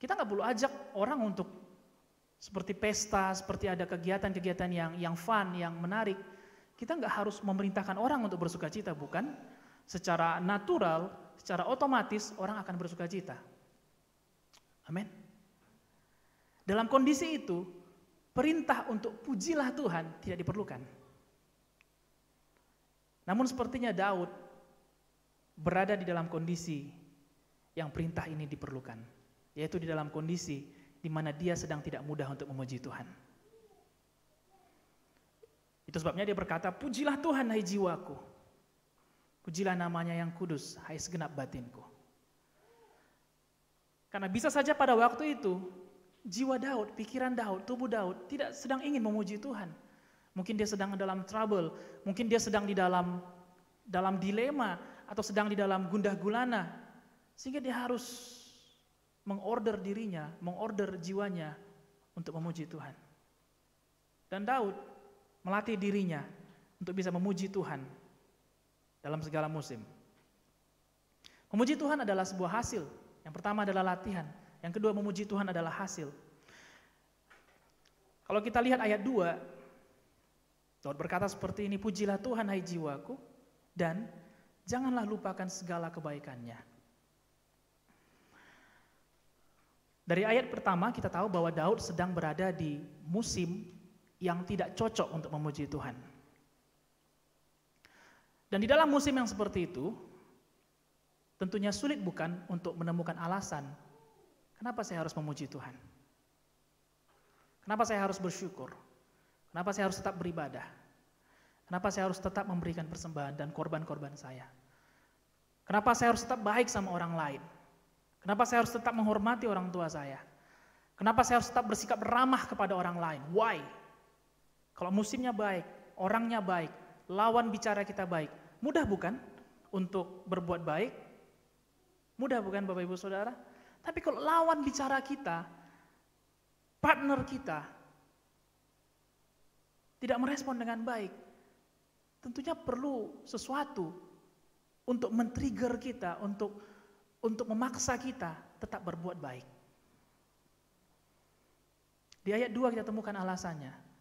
kita nggak perlu ajak orang untuk seperti pesta, seperti ada kegiatan-kegiatan yang fun, yang menarik. Kita nggak harus memerintahkan orang untuk bersuka cita, bukan? Secara natural, secara otomatis orang akan bersuka cita. Amin. Dalam kondisi itu, perintah untuk pujilah Tuhan tidak diperlukan. Namun sepertinya Daud berada di dalam kondisi yang perintah ini diperlukan, yaitu di dalam kondisi di mana dia sedang tidak mudah untuk memuji Tuhan. Itu sebabnya dia berkata, pujilah Tuhan hai jiwaku. Pujilah namanya yang kudus, hai segenap batinku. Karena bisa saja pada waktu itu, jiwa Daud, pikiran Daud, tubuh Daud tidak sedang ingin memuji Tuhan. Mungkin dia sedang dalam trouble, mungkin dia sedang di dalam dilema, atau sedang di dalam gundah gulana. Sehingga dia harus mengorder dirinya, mengorder jiwanya untuk memuji Tuhan. Dan Daud melatih dirinya untuk bisa memuji Tuhan dalam segala musim. Memuji Tuhan adalah sebuah hasil. Yang pertama adalah latihan. Yang kedua, memuji Tuhan adalah hasil. Kalau kita lihat ayat 2, Daud berkata seperti ini, pujilah Tuhan hai jiwaku, dan janganlah lupakan segala kebaikannya. Dari ayat pertama kita tahu bahwa Daud sedang berada di musim yang tidak cocok untuk memuji Tuhan. Dan di dalam musim yang seperti itu, tentunya sulit bukan untuk menemukan alasan kenapa saya harus memuji Tuhan. Kenapa saya harus bersyukur? Kenapa saya harus tetap beribadah? Kenapa saya harus tetap memberikan persembahan dan korban-korban saya? Kenapa saya harus tetap baik sama orang lain? Kenapa saya harus tetap menghormati orang tua saya? Kenapa saya harus tetap bersikap ramah kepada orang lain? Why? Kalau musimnya baik, orangnya baik, lawan bicara kita baik, mudah bukan untuk berbuat baik? Mudah bukan Bapak Ibu Saudara? Tapi kalau lawan bicara kita, partner kita, tidak merespon dengan baik, tentunya perlu sesuatu untuk men-trigger kita, untuk memaksa kita tetap berbuat baik. Di ayat 2 kita temukan alasannya.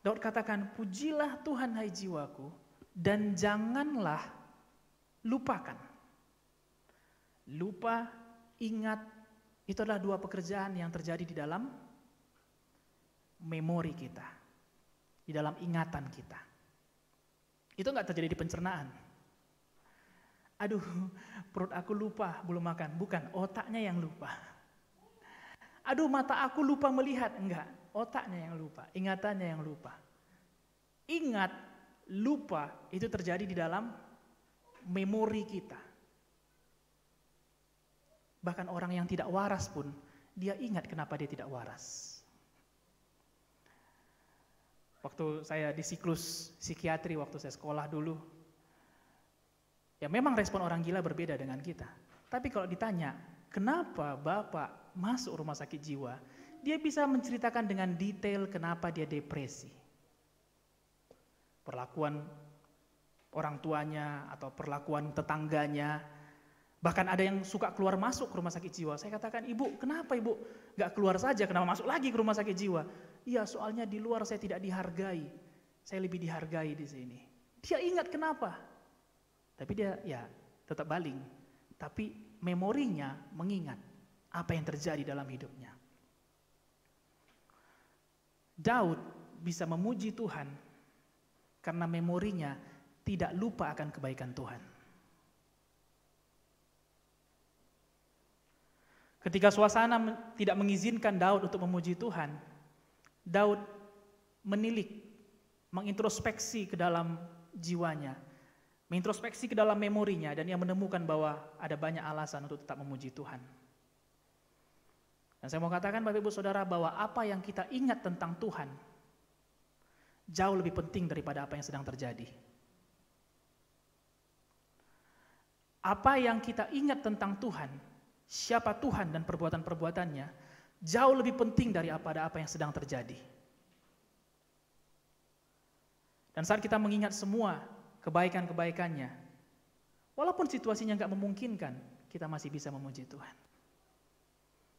Daud katakan, pujilah Tuhan hai jiwaku, dan janganlah lupakan. Lupa, ingat, itu adalah dua pekerjaan yang terjadi di dalam memori kita, di dalam ingatan kita. Itu enggak terjadi di pencernaan. Aduh, perut aku lupa belum makan. Bukan, otaknya yang lupa. Aduh, mata aku lupa melihat. Enggak, otaknya yang lupa, ingatannya yang lupa. Ingat, lupa itu terjadi di dalam memori kita. Bahkan orang yang tidak waras pun, dia ingat kenapa dia tidak waras. Waktu saya di siklus psikiatri, waktu saya sekolah dulu, ya memang respon orang gila berbeda dengan kita. Tapi kalau ditanya, kenapa Bapak masuk rumah sakit jiwa, dia bisa menceritakan dengan detail kenapa dia depresi. Perlakuan orang tuanya atau perlakuan tetangganya. Bahkan ada yang suka keluar masuk ke rumah sakit jiwa. Saya katakan, Ibu, kenapa Ibu gak keluar saja, kenapa masuk lagi ke rumah sakit jiwa? Iya, soalnya di luar saya tidak dihargai. Saya lebih dihargai di sini. Dia ingat kenapa. Tapi dia ya tetap baling. Tapi memorinya mengingat apa yang terjadi dalam hidupnya. Daud bisa memuji Tuhan karena memorinya tidak lupa akan kebaikan Tuhan. Ketika suasana tidak mengizinkan Daud untuk memuji Tuhan, Daud menilik, mengintrospeksi ke dalam jiwanya, mengintrospeksi ke dalam memorinya, dan ia menemukan bahwa ada banyak alasan untuk tetap memuji Tuhan. Dan saya mau katakan Bapak Ibu Saudara bahwa apa yang kita ingat tentang Tuhan jauh lebih penting daripada apa yang sedang terjadi. Apa yang kita ingat tentang Tuhan, siapa Tuhan dan perbuatan-perbuatannya, jauh lebih penting daripada apa yang sedang terjadi. Dan saat kita mengingat semua kebaikan-kebaikannya, walaupun situasinya nggak memungkinkan, kita masih bisa memuji Tuhan.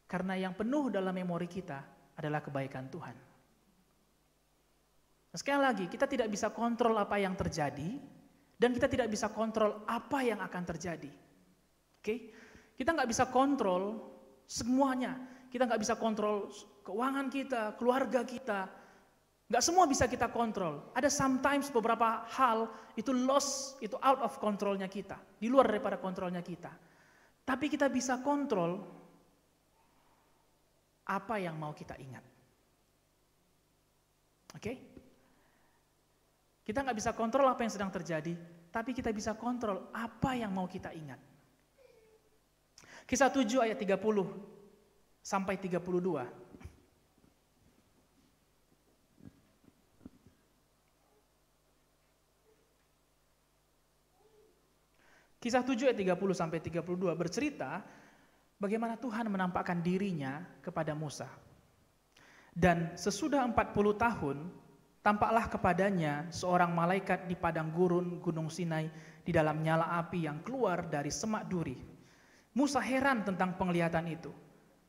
Karena yang penuh dalam memori kita adalah kebaikan Tuhan. Nah, sekali lagi, kita tidak bisa kontrol apa yang terjadi, dan kita tidak bisa kontrol apa yang akan terjadi. Oke? Kita nggak bisa kontrol semuanya. Kita nggak bisa kontrol keuangan kita, keluarga kita. Nggak semua bisa kita kontrol. Ada sometimes beberapa hal itu loss, itu out of kontrolnya kita. Di luar daripada kontrolnya kita. Tapi kita bisa kontrol apa yang mau kita ingat. Oke? Kita nggak bisa kontrol apa yang sedang terjadi, tapi kita bisa kontrol apa yang mau kita ingat. Kisah 7 ayat 30 sampai 32. Kisah 7 ayat 30 sampai 32 bercerita bagaimana Tuhan menampakkan dirinya kepada Musa. Dan sesudah 40 tahun, tampaklah kepadanya seorang malaikat di padang gurun Gunung Sinai di dalam nyala api yang keluar dari semak duri. Musa heran tentang penglihatan itu.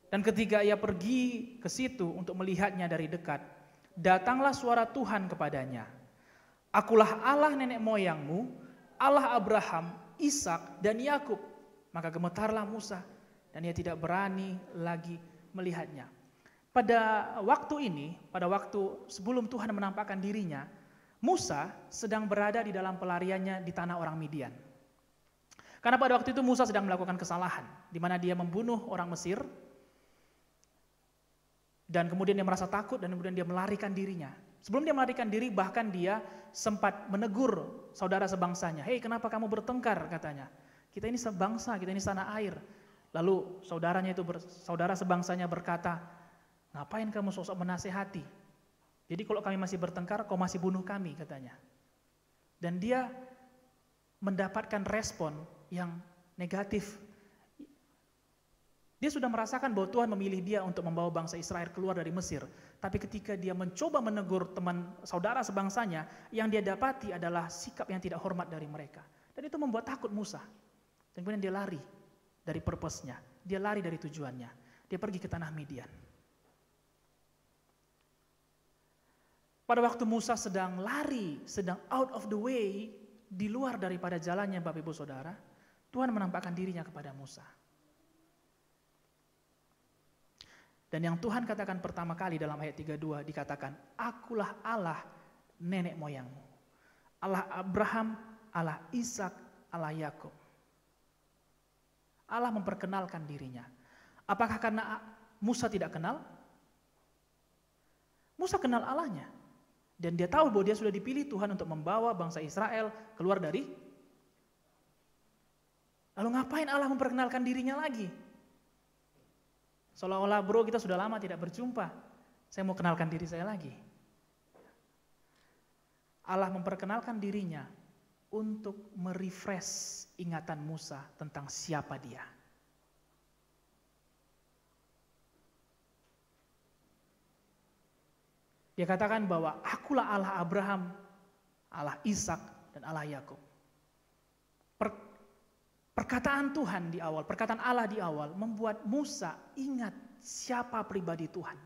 Dan ketika ia pergi ke situ untuk melihatnya dari dekat, datanglah suara Tuhan kepadanya. Akulah Allah nenek moyangmu, Allah Abraham, Ishak dan Yakub. Maka gemetarlah Musa dan ia tidak berani lagi melihatnya. Pada waktu ini, pada waktu sebelum Tuhan menampakkan dirinya, Musa sedang berada di dalam pelariannya di tanah orang Midian. Karena pada waktu itu Musa sedang melakukan kesalahan, di mana dia membunuh orang Mesir, dan kemudian dia merasa takut dan kemudian dia melarikan dirinya. Sebelum dia melarikan diri, bahkan dia sempat menegur saudara sebangsanya. Hei, kenapa kamu bertengkar, katanya. Kita ini sebangsa, kita ini tanah air. Lalu saudara sebangsanya berkata, ngapain kamu sosok menasehati? Jadi kalau kami masih bertengkar, kau masih bunuh kami, katanya. Dan dia mendapatkan respon yang negatif. Dia sudah merasakan bahwa Tuhan memilih dia untuk membawa bangsa Israel keluar dari Mesir. Tapi ketika dia mencoba menegur saudara sebangsanya, yang dia dapati adalah sikap yang tidak hormat dari mereka. Dan itu membuat takut Musa. Dan kemudian dia lari dari purpose-nya. Dia lari dari tujuannya. Dia pergi ke tanah Midian. Pada waktu Musa sedang lari, sedang out of the way, di luar daripada jalannya Bapak Ibu Saudara, Tuhan menampakkan dirinya kepada Musa. Dan yang Tuhan katakan pertama kali dalam ayat 32 dikatakan, akulah Allah nenek moyangmu. Allah Abraham, Allah Ishak, Allah Yakub. Allah memperkenalkan dirinya. Apakah karena Musa tidak kenal? Musa kenal Allahnya. Dan dia tahu bahwa dia sudah dipilih Tuhan untuk membawa bangsa Israel keluar dari. Lalu ngapain Allah memperkenalkan dirinya lagi? Seolah-olah bro kita sudah lama tidak berjumpa. Saya mau kenalkan diri saya lagi. Allah memperkenalkan dirinya untuk merefresh ingatan Musa tentang siapa dia. Dia katakan bahwa akulah Allah Abraham, Allah Ishak, dan Allah Yakub. Perkataan Tuhan di awal, perkataan Allah di awal membuat Musa ingat siapa pribadi Tuhan.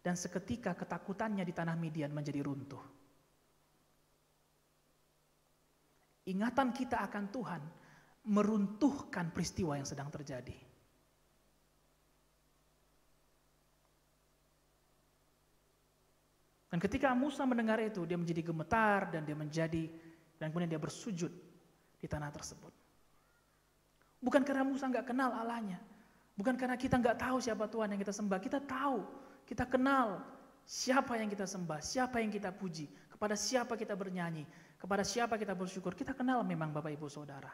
Dan seketika ketakutannya di tanah Midian menjadi runtuh. Ingatan kita akan Tuhan meruntuhkan peristiwa yang sedang terjadi. Dan ketika Musa mendengar itu, dia menjadi gemetar dan kemudian dia bersujud di tanah tersebut. Bukan karena Musa nggak kenal Allahnya, bukan karena kita nggak tahu siapa Tuhan yang kita sembah. Kita tahu, kita kenal siapa yang kita sembah, siapa yang kita puji, kepada siapa kita bernyanyi, kepada siapa kita bersyukur. Kita kenal memang Bapak Ibu Saudara.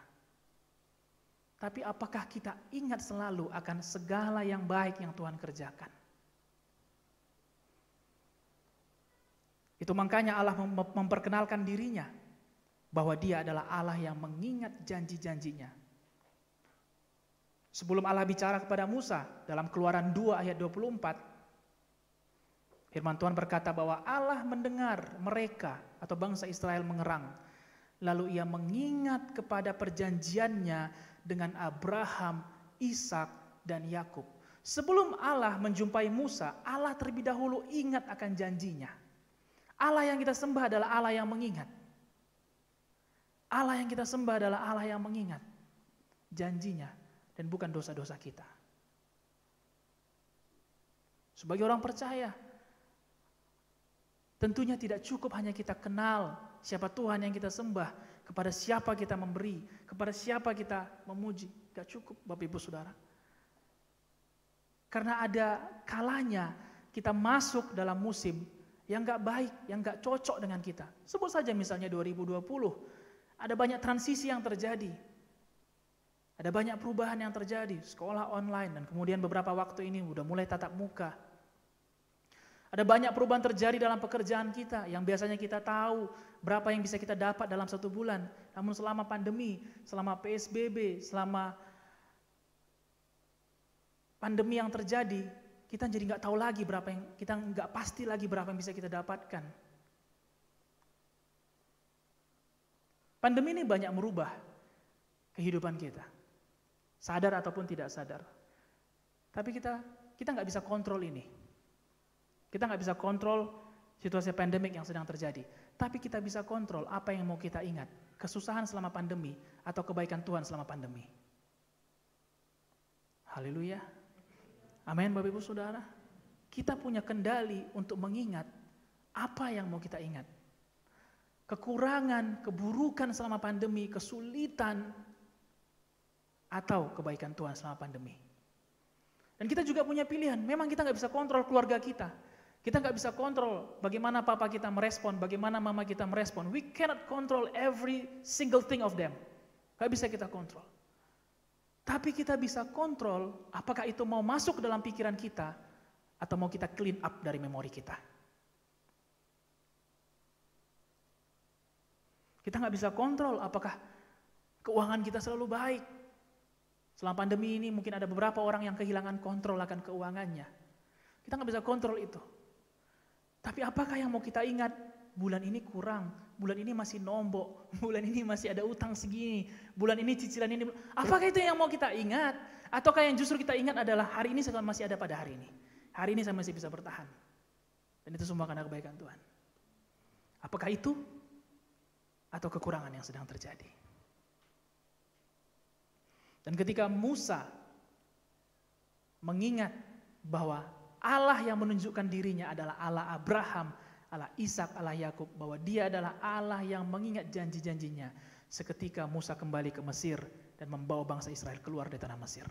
Tapi apakah kita ingat selalu akan segala yang baik yang Tuhan kerjakan? Itu makanya Allah memperkenalkan dirinya bahwa dia adalah Allah yang mengingat janji-janjinya. Sebelum Allah bicara kepada Musa dalam Keluaran 2 ayat 24, firman Tuhan berkata bahwa Allah mendengar mereka atau bangsa Israel mengerang. Lalu ia mengingat kepada perjanjiannya dengan Abraham, Ishak, dan Yakub. Sebelum Allah menjumpai Musa, Allah terlebih dahulu ingat akan janjinya. Allah yang kita sembah adalah Allah yang mengingat. Allah yang kita sembah adalah Allah yang mengingat janjinya dan bukan dosa-dosa kita. Sebagai orang percaya, tentunya tidak cukup hanya kita kenal siapa Tuhan yang kita sembah, kepada siapa kita memberi, kepada siapa kita memuji. Tidak cukup Bapak Ibu Saudara. Karena ada kalanya kita masuk dalam musim yang gak baik, yang gak cocok dengan kita. Sebut saja misalnya 2020, ada banyak transisi yang terjadi. Ada banyak perubahan yang terjadi, sekolah online, dan kemudian beberapa waktu ini udah mulai tatap muka. Ada banyak perubahan terjadi dalam pekerjaan kita, yang biasanya kita tahu berapa yang bisa kita dapat dalam 1 bulan. Namun selama pandemi, selama PSBB, selama pandemi yang terjadi, kita jadi nggak tahu lagi berapa yang, kita nggak pasti lagi berapa yang bisa kita dapatkan. Pandemi ini banyak merubah kehidupan kita, sadar ataupun tidak sadar. Tapi kita nggak bisa kontrol ini. Kita nggak bisa kontrol situasi pandemik yang sedang terjadi. Tapi kita bisa kontrol apa yang mau kita ingat, kesusahan selama pandemi atau kebaikan Tuhan selama pandemi. Haleluya. Amin Bapak Ibu Saudara. Kita punya kendali untuk mengingat apa yang mau kita ingat. Kekurangan, keburukan selama pandemi, kesulitan, atau kebaikan Tuhan selama pandemi. Dan kita juga punya pilihan. Memang kita nggak bisa kontrol keluarga kita. Kita nggak bisa kontrol bagaimana papa kita merespon, bagaimana mama kita merespon. We cannot control every single thing of them. Nggak bisa kita kontrol. Tapi kita bisa kontrol apakah itu mau masuk ke dalam pikiran kita atau mau kita clean up dari memori kita. Kita nggak bisa kontrol apakah keuangan kita selalu baik. Selama pandemi ini mungkin ada beberapa orang yang kehilangan kontrol akan keuangannya. Kita nggak bisa kontrol itu. Tapi apakah yang mau kita ingat? Bulan ini kurang, bulan ini masih nombok, bulan ini masih ada utang segini, bulan ini cicilan ini. Apakah itu yang mau kita ingat? Ataukah yang justru kita ingat adalah hari ini saya masih ada pada hari ini. Hari ini saya masih bisa bertahan. Dan itu semua karena kebaikan Tuhan. Apakah itu? Atau kekurangan yang sedang terjadi? Dan ketika Musa mengingat bahwa Allah yang menunjukkan dirinya adalah Allah Abraham, Allah Ishak, Allah Yakub, bahwa dia adalah Allah yang mengingat janji-janjinya. Seketika Musa kembali ke Mesir dan membawa bangsa Israel keluar dari tanah Mesir.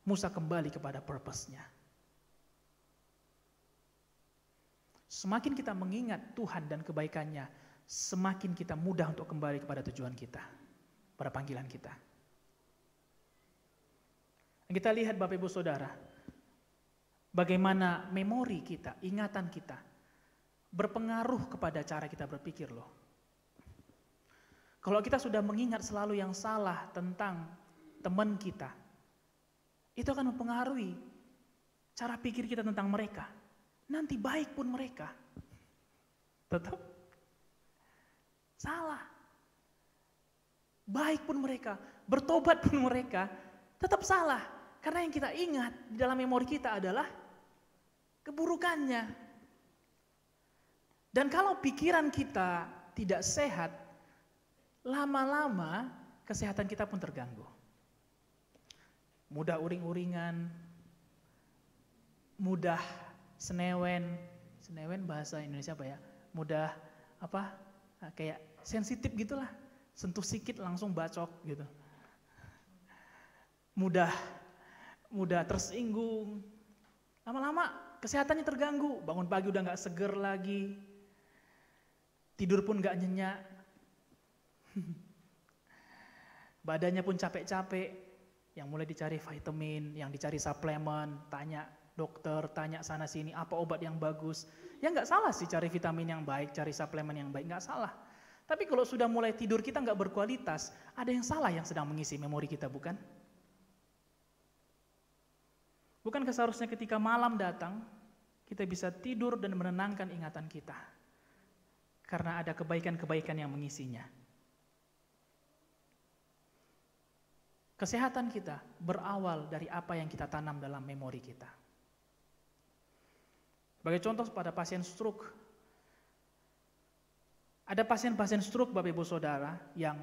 Musa kembali kepada purpose-nya. Semakin kita mengingat Tuhan dan kebaikannya, semakin kita mudah untuk kembali kepada tujuan kita, pada panggilan kita. Kita lihat Bapak Ibu Saudara, bagaimana memori kita, ingatan kita berpengaruh kepada cara kita berpikir loh. Kalau kita sudah mengingat selalu yang salah tentang teman kita, itu akan mempengaruhi cara pikir kita tentang mereka. Nanti baik pun mereka tetap salah. Baik pun mereka, bertobat pun mereka tetap salah. Karena yang kita ingat di dalam memori kita adalah keburukannya. Dan kalau pikiran kita tidak sehat, lama-lama kesehatan kita pun terganggu. Mudah uring-uringan, mudah senewen bahasa Indonesia apa ya? Mudah apa? Kayak sensitif gitulah. Sentuh sikit langsung bacok gitu. Mudah tersinggung. Lama-lama kesehatannya terganggu. Bangun pagi udah gak seger lagi. Tidur pun gak nyenyak. Badannya pun capek-capek. Yang mulai dicari vitamin, yang dicari suplemen, tanya dokter, tanya sana sini apa obat yang bagus. Ya gak salah sih cari vitamin yang baik, cari suplemen yang baik, gak salah. Tapi kalau sudah mulai tidur kita gak berkualitas, ada yang salah yang sedang mengisi memori kita, bukan? Bukankah seharusnya ketika malam datang, kita bisa tidur dan menenangkan ingatan kita? Karena ada kebaikan-kebaikan yang mengisinya. Kesehatan kita berawal dari apa yang kita tanam dalam memori kita. Sebagai contoh pada pasien stroke. Ada pasien-pasien stroke Bapak Ibu Saudara yang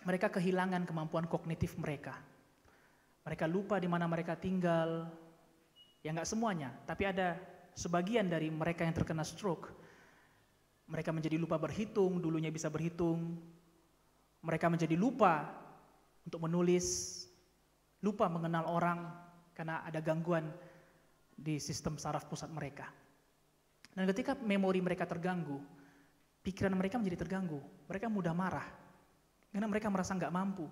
mereka kehilangan kemampuan kognitif mereka. Mereka lupa di mana mereka tinggal, ya nggak semuanya, tapi ada sebagian dari mereka yang terkena stroke. Mereka menjadi lupa berhitung, dulunya bisa berhitung. Mereka menjadi lupa untuk menulis, lupa mengenal orang karena ada gangguan di sistem saraf pusat mereka. Dan ketika memori mereka terganggu, pikiran mereka menjadi terganggu. Mereka mudah marah karena mereka merasa nggak mampu.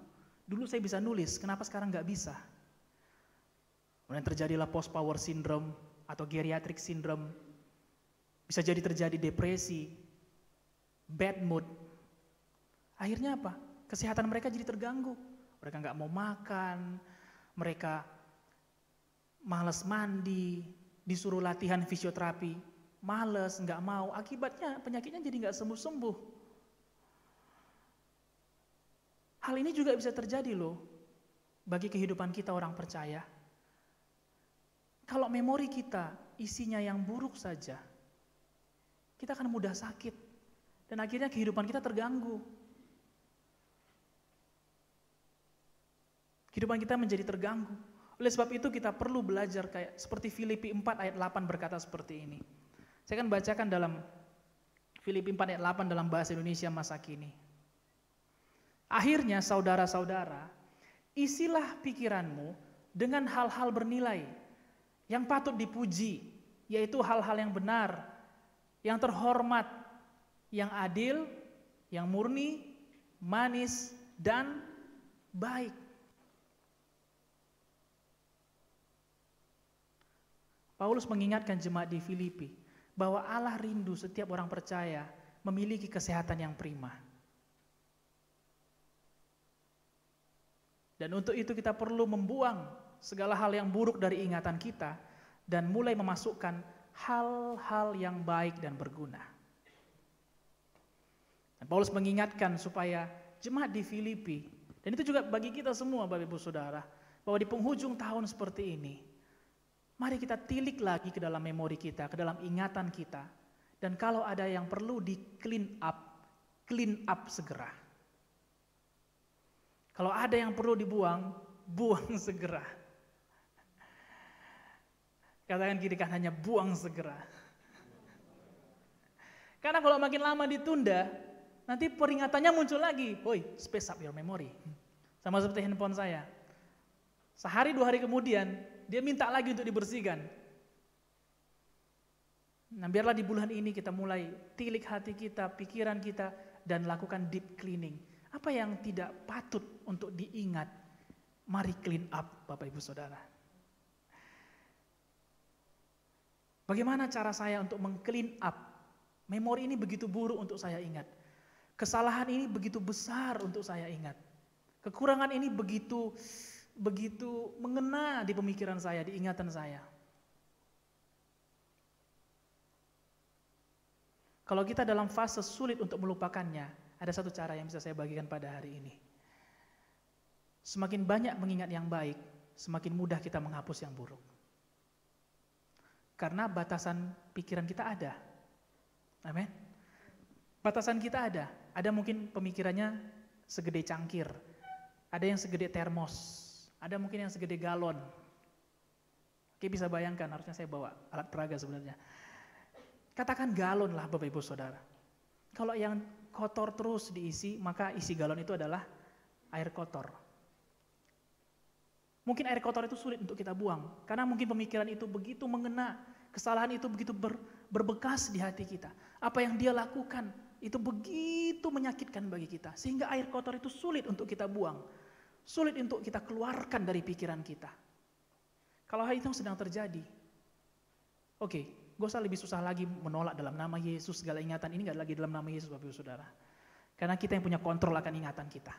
Dulu saya bisa nulis, kenapa sekarang nggak bisa? Kemudian terjadilah post power syndrome atau geriatric syndrome. Bisa jadi terjadi depresi, bad mood. Akhirnya apa? Kesehatan mereka jadi terganggu. Mereka nggak mau makan, mereka malas mandi, disuruh latihan fisioterapi, malas, nggak mau. Akibatnya penyakitnya jadi nggak sembuh-sembuh. Hal ini juga bisa terjadi loh bagi kehidupan kita orang percaya. Kalau memori kita isinya yang buruk saja, kita akan mudah sakit dan akhirnya kehidupan kita terganggu. Kehidupan kita menjadi terganggu. Oleh sebab itu kita perlu belajar kayak seperti Filipi 4 ayat 8 berkata seperti ini. Saya akan bacakan dalam Filipi 4 ayat 8 dalam bahasa Indonesia masa kini. Akhirnya saudara-saudara, isilah pikiranmu dengan hal-hal bernilai yang patut dipuji, yaitu hal-hal yang benar, yang terhormat, yang adil, yang murni, manis, dan baik. Paulus mengingatkan jemaat di Filipi bahwa Allah rindu setiap orang percaya memiliki kesehatan yang prima. Dan untuk itu kita perlu membuang segala hal yang buruk dari ingatan kita dan mulai memasukkan hal-hal yang baik dan berguna. Dan Paulus mengingatkan supaya jemaat di Filipi, dan itu juga bagi kita semua Bapak Ibu Saudara, bahwa di penghujung tahun seperti ini, mari kita tilik lagi ke dalam memori kita, ke dalam ingatan kita, dan kalau ada yang perlu di clean up segera. Kalau ada yang perlu dibuang, buang segera. Katakan kiri kanannya, buang segera. Karena kalau makin lama ditunda, nanti peringatannya muncul lagi. Woi, space up your memory. Sama seperti handphone saya. Sehari 2 hari kemudian, dia minta lagi untuk dibersihkan. Nah, biarlah di bulan ini kita mulai tilik hati kita, pikiran kita, dan lakukan deep cleaning. Apa yang tidak patut untuk diingat, mari clean up Bapak Ibu Saudara. Bagaimana cara saya untuk meng-clean up? Memori ini begitu buruk untuk saya ingat. Kesalahan ini begitu besar untuk saya ingat. Kekurangan ini begitu mengena di pemikiran saya, di ingatan saya. Kalau kita dalam fase sulit untuk melupakannya, ada satu cara yang bisa saya bagikan pada hari ini. Semakin banyak mengingat yang baik, semakin mudah kita menghapus yang buruk. Karena batasan pikiran kita ada. Amin. Batasan kita ada. Ada mungkin pemikirannya segede cangkir. Ada yang segede termos. Ada mungkin yang segede galon. Oke, bisa bayangkan, harusnya saya bawa alat peraga sebenarnya. Katakan galon lah Bapak Ibu Saudara. Kalau yang kotor terus diisi, maka isi galon itu adalah air kotor. Mungkin air kotor itu sulit untuk kita buang, karena mungkin pemikiran itu begitu mengena, kesalahan itu begitu berbekas di hati kita. Apa yang dia lakukan itu begitu menyakitkan bagi kita, sehingga air kotor itu sulit untuk kita buang, sulit untuk kita keluarkan dari pikiran kita. Kalau hal itu sedang terjadi, oke, gak usah lebih susah lagi menolak dalam nama Yesus, segala ingatan ini gak lagi dalam nama Yesus Bapak Ibu Saudara. Karena kita yang punya kontrol akan ingatan kita.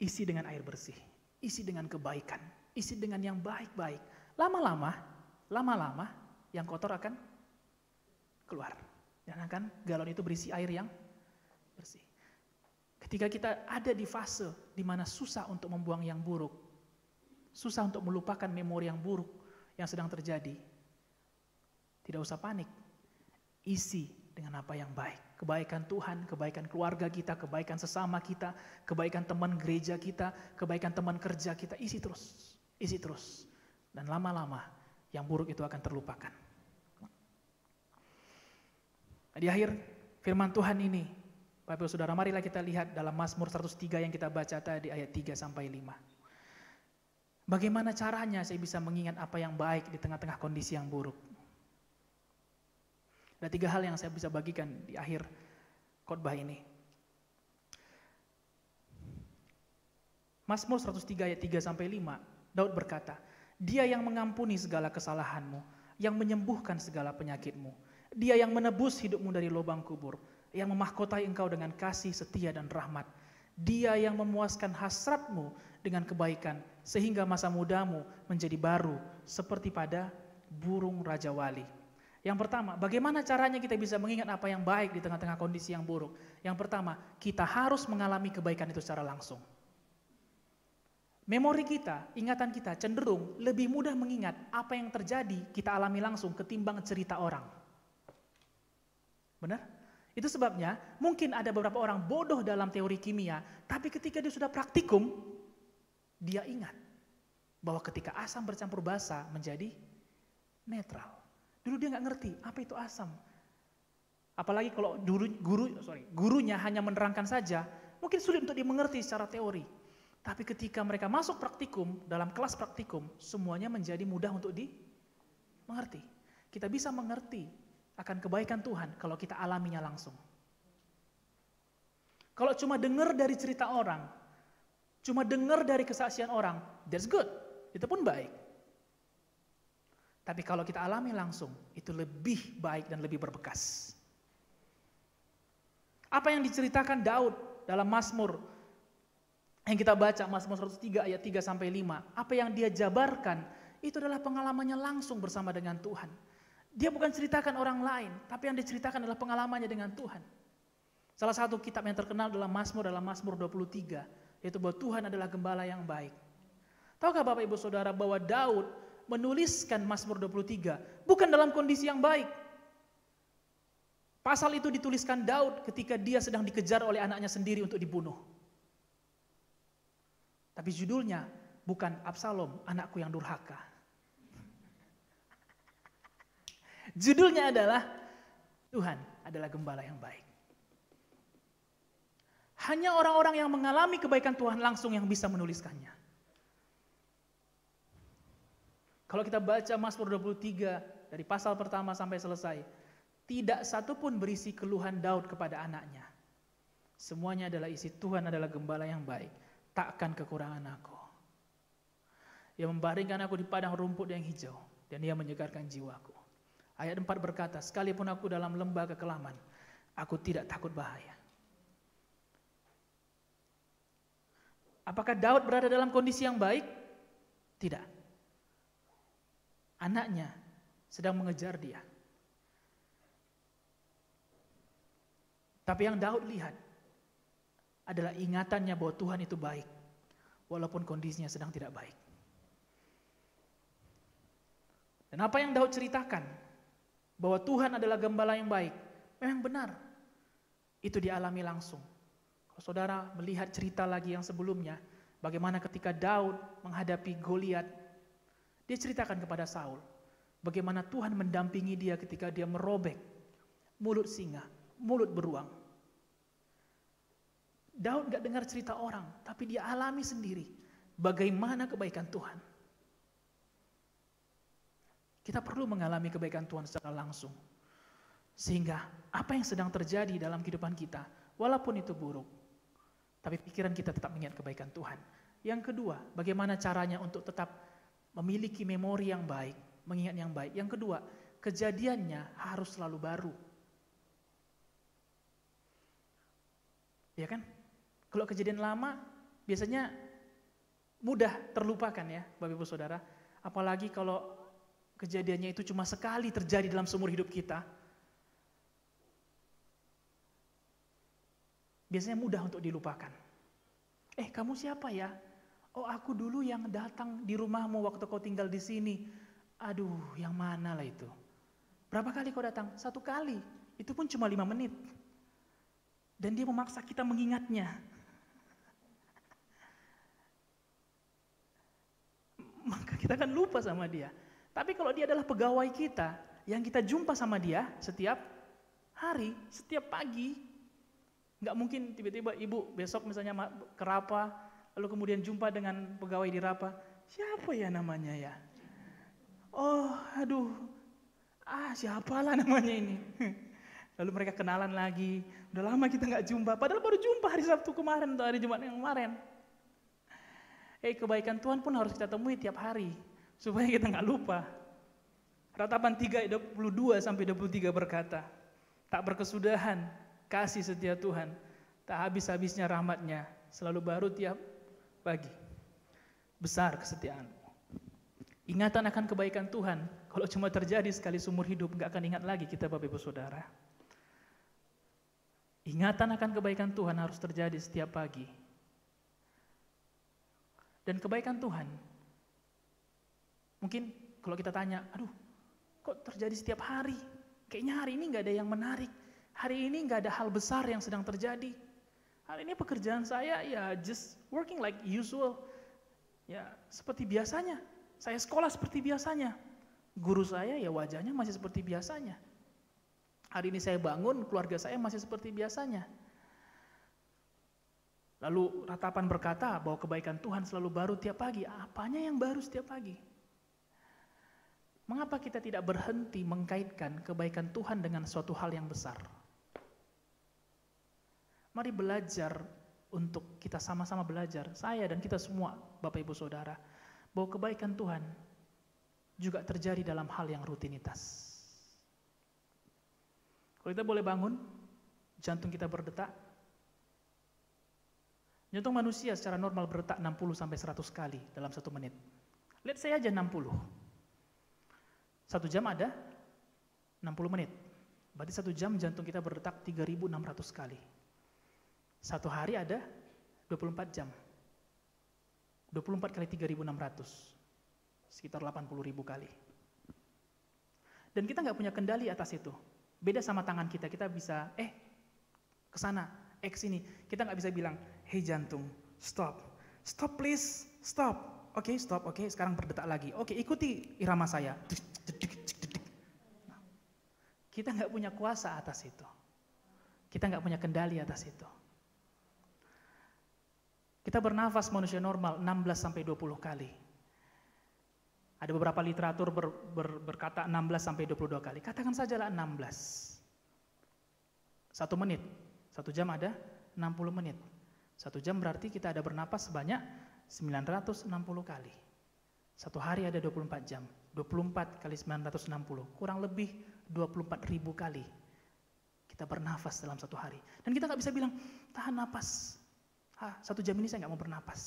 Isi dengan air bersih, isi dengan kebaikan, isi dengan yang baik-baik. Lama-lama yang kotor akan keluar. Dan akan galon itu berisi air yang bersih. Ketika kita ada di fase di mana susah untuk membuang yang buruk, susah untuk melupakan memori yang buruk yang sedang terjadi, tidak usah panik, isi dengan apa yang baik. Kebaikan Tuhan, kebaikan keluarga kita, kebaikan sesama kita, kebaikan teman gereja kita, kebaikan teman kerja kita, isi terus. Dan lama-lama yang buruk itu akan terlupakan. Nah, di akhir firman Tuhan ini, Bapak Ibu Saudara, marilah kita lihat dalam Mazmur 103 yang kita baca tadi ayat 3-5. Bagaimana caranya saya bisa mengingat apa yang baik di tengah-tengah kondisi yang buruk? Ada 3 hal yang saya bisa bagikan di akhir khotbah ini. Mazmur 103 ayat 3-5, Daud berkata, Dia yang mengampuni segala kesalahanmu, yang menyembuhkan segala penyakitmu. Dia yang menebus hidupmu dari lubang kubur, yang memahkotai engkau dengan kasih, setia, dan rahmat. Dia yang memuaskan hasratmu dengan kebaikan, sehingga masa mudamu menjadi baru, seperti pada burung Raja Wali. Yang pertama, bagaimana caranya kita bisa mengingat apa yang baik di tengah-tengah kondisi yang buruk? Yang pertama, kita harus mengalami kebaikan itu secara langsung. Memori kita, ingatan kita cenderung lebih mudah mengingat apa yang terjadi kita alami langsung ketimbang cerita orang. Benar? Itu sebabnya mungkin ada beberapa orang bodoh dalam teori kimia, tapi ketika dia sudah praktikum, dia ingat bahwa ketika asam bercampur basa menjadi netral. Dulu dia nggak ngerti apa itu asam. Apalagi kalau gurunya hanya menerangkan saja, mungkin sulit untuk dimengerti secara teori. Tapi ketika mereka masuk praktikum, dalam kelas praktikum, semuanya menjadi mudah untuk dimengerti. Kita bisa mengerti akan kebaikan Tuhan kalau kita alaminya langsung. Kalau cuma dengar dari cerita orang, cuma dengar dari kesaksian orang, that's good, itu pun baik. Tapi kalau kita alami langsung, itu lebih baik dan lebih berbekas. Apa yang diceritakan Daud dalam Mazmur yang kita baca, Mazmur 103 ayat 3-5, apa yang dia jabarkan, itu adalah pengalamannya langsung bersama dengan Tuhan. Dia bukan ceritakan orang lain, tapi yang diceritakan adalah pengalamannya dengan Tuhan. Salah satu kitab yang terkenal dalam Mazmur 23, yaitu bahwa Tuhan adalah gembala yang baik. Tahukah Bapak Ibu Saudara bahwa Daud menuliskan Mazmur 23 bukan dalam kondisi yang baik. Pasal itu dituliskan Daud ketika dia sedang dikejar oleh anaknya sendiri untuk dibunuh. Tapi judulnya bukan Absalom, anakku yang durhaka. Judulnya adalah Tuhan adalah gembala yang baik. Hanya orang-orang yang mengalami kebaikan Tuhan langsung yang bisa menuliskannya. Kalau kita baca Mazmur 23 dari pasal pertama sampai selesai, tidak satu pun berisi keluhan Daud kepada anaknya. Semuanya adalah isi Tuhan adalah gembala yang baik, takkan kekurangan aku. Ia membaringkan aku di padang rumput yang hijau, dan Ia menyegarkan jiwaku. Ayat 4 berkata, sekalipun aku dalam lembah kekelaman, aku tidak takut bahaya. Apakah Daud berada dalam kondisi yang baik? Tidak. Anaknya sedang mengejar dia. Tapi yang Daud lihat adalah ingatannya bahwa Tuhan itu baik, walaupun kondisinya sedang tidak baik. Dan apa yang Daud ceritakan, bahwa Tuhan adalah gembala yang baik, memang benar. Itu dialami langsung. Kalau saudara melihat cerita lagi yang sebelumnya, bagaimana ketika Daud menghadapi Goliat, dia ceritakan kepada Saul, bagaimana Tuhan mendampingi dia ketika dia merobek mulut singa, mulut beruang. Daud gak dengar cerita orang, tapi dia alami sendiri bagaimana kebaikan Tuhan. Kita perlu mengalami kebaikan Tuhan secara langsung. Sehingga apa yang sedang terjadi dalam kehidupan kita, walaupun itu buruk, tapi pikiran kita tetap mengingat kebaikan Tuhan. Yang kedua, bagaimana caranya untuk tetap memiliki memori yang baik, mengingat yang baik. Yang kedua, kejadiannya harus selalu baru. Ya kan? Kalau kejadian lama, biasanya mudah terlupakan ya, Bapak Ibu Saudara. Apalagi kalau kejadiannya itu cuma sekali terjadi dalam seumur hidup kita. Biasanya mudah untuk dilupakan. Kamu siapa ya? Oh, aku dulu yang datang di rumahmu waktu kau tinggal di sini. Aduh, yang mana lah itu? Berapa kali kau datang? 1 kali. Itu pun cuma 5 menit. Dan dia memaksa kita mengingatnya. Maka kita akan lupa sama dia. Tapi kalau dia adalah pegawai kita, yang kita jumpa sama dia setiap hari, setiap pagi. Nggak mungkin tiba-tiba ibu besok misalnya ke Rapa, lalu kemudian jumpa dengan pegawai di Rapa. Siapa ya namanya ya? Oh, aduh. Siapalah namanya ini. Lalu mereka kenalan lagi. Udah lama kita nggak jumpa. Padahal baru jumpa hari Sabtu kemarin atau hari Jumat yang kemarin. Kebaikan Tuhan pun harus kita temui tiap hari. Supaya kita nggak lupa. Ratapan 3:22 sampai 23 berkata, tak berkesudahan kasih setia Tuhan, tak habis-habisnya rahmat-Nya, selalu baru tiap pagi. Besar kesetiaan-Mu. Ingatan akan kebaikan Tuhan, kalau cuma terjadi sekali seumur hidup, gak akan ingat lagi kita Bapak Ibu Saudara. Ingatan akan kebaikan Tuhan harus terjadi setiap pagi. Dan kebaikan Tuhan, mungkin kalau kita tanya, aduh kok terjadi setiap hari? Kayaknya hari ini gak ada yang menarik. Hari ini gak ada hal besar yang sedang terjadi. Hari ini pekerjaan saya ya just working like usual. Ya seperti biasanya. Saya sekolah seperti biasanya. Guru saya ya wajahnya masih seperti biasanya. Hari ini saya bangun, keluarga saya masih seperti biasanya. Lalu ratapan berkata bahwa kebaikan Tuhan selalu baru tiap pagi. Apanya yang baru setiap pagi? Mengapa kita tidak berhenti mengkaitkan kebaikan Tuhan dengan suatu hal yang besar? Mari belajar untuk kita sama-sama belajar, saya dan kita semua, Bapak Ibu Saudara, bahwa kebaikan Tuhan juga terjadi dalam hal yang rutinitas. Kalau kita boleh bangun, jantung kita berdetak. Jantung manusia secara normal berdetak 60-100 kali dalam 1 menit. Lihat saya aja 60. 1 jam ada 60 menit. Berarti 1 jam jantung kita berdetak 3.600 kali. 1 hari ada 24 jam. 24 kali 3.600. Sekitar 80.000 kali. Dan kita nggak punya kendali atas itu. Beda sama tangan kita bisa ke sana, ke sini. Kita nggak bisa bilang, hey jantung, stop. Stop please, stop. Oke, stop. Oke, sekarang berdetak lagi. Oke, ikuti irama saya. Kita nggak punya kuasa atas itu. Kita nggak punya kendali atas itu. Kita bernafas manusia normal 16-20 kali. Ada beberapa literatur berkata 16 sampai 22 kali. Katakan sajalah 16. 1 menit. 1 jam ada 60 menit. 1 jam berarti kita ada bernapas sebanyak 960 kali. 1 hari ada 24 jam. 24 kali 960. Kurang lebih 24.000 kali kita bernafas dalam 1 hari. Dan kita nggak bisa bilang, tahan napas. 1 jam ini saya nggak mau bernapas.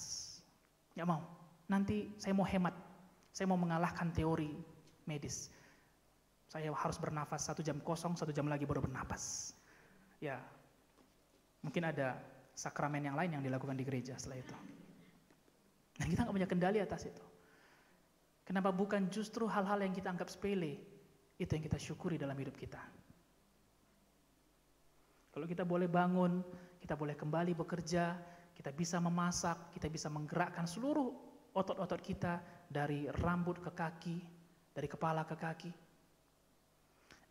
Nggak mau. Nanti saya mau hemat. Saya mau mengalahkan teori medis. Saya harus bernafas 1 jam kosong, 1 jam lagi baru bernafas. Ya, mungkin ada sakramen yang lain yang dilakukan di gereja setelah itu. Dan kita nggak punya kendali atas itu. Kenapa bukan justru hal-hal yang kita anggap sepele, itu yang kita syukuri dalam hidup kita. Kalau kita boleh bangun, kita boleh kembali bekerja, kita bisa memasak, kita bisa menggerakkan seluruh otot-otot kita dari rambut ke kaki, dari kepala ke kaki.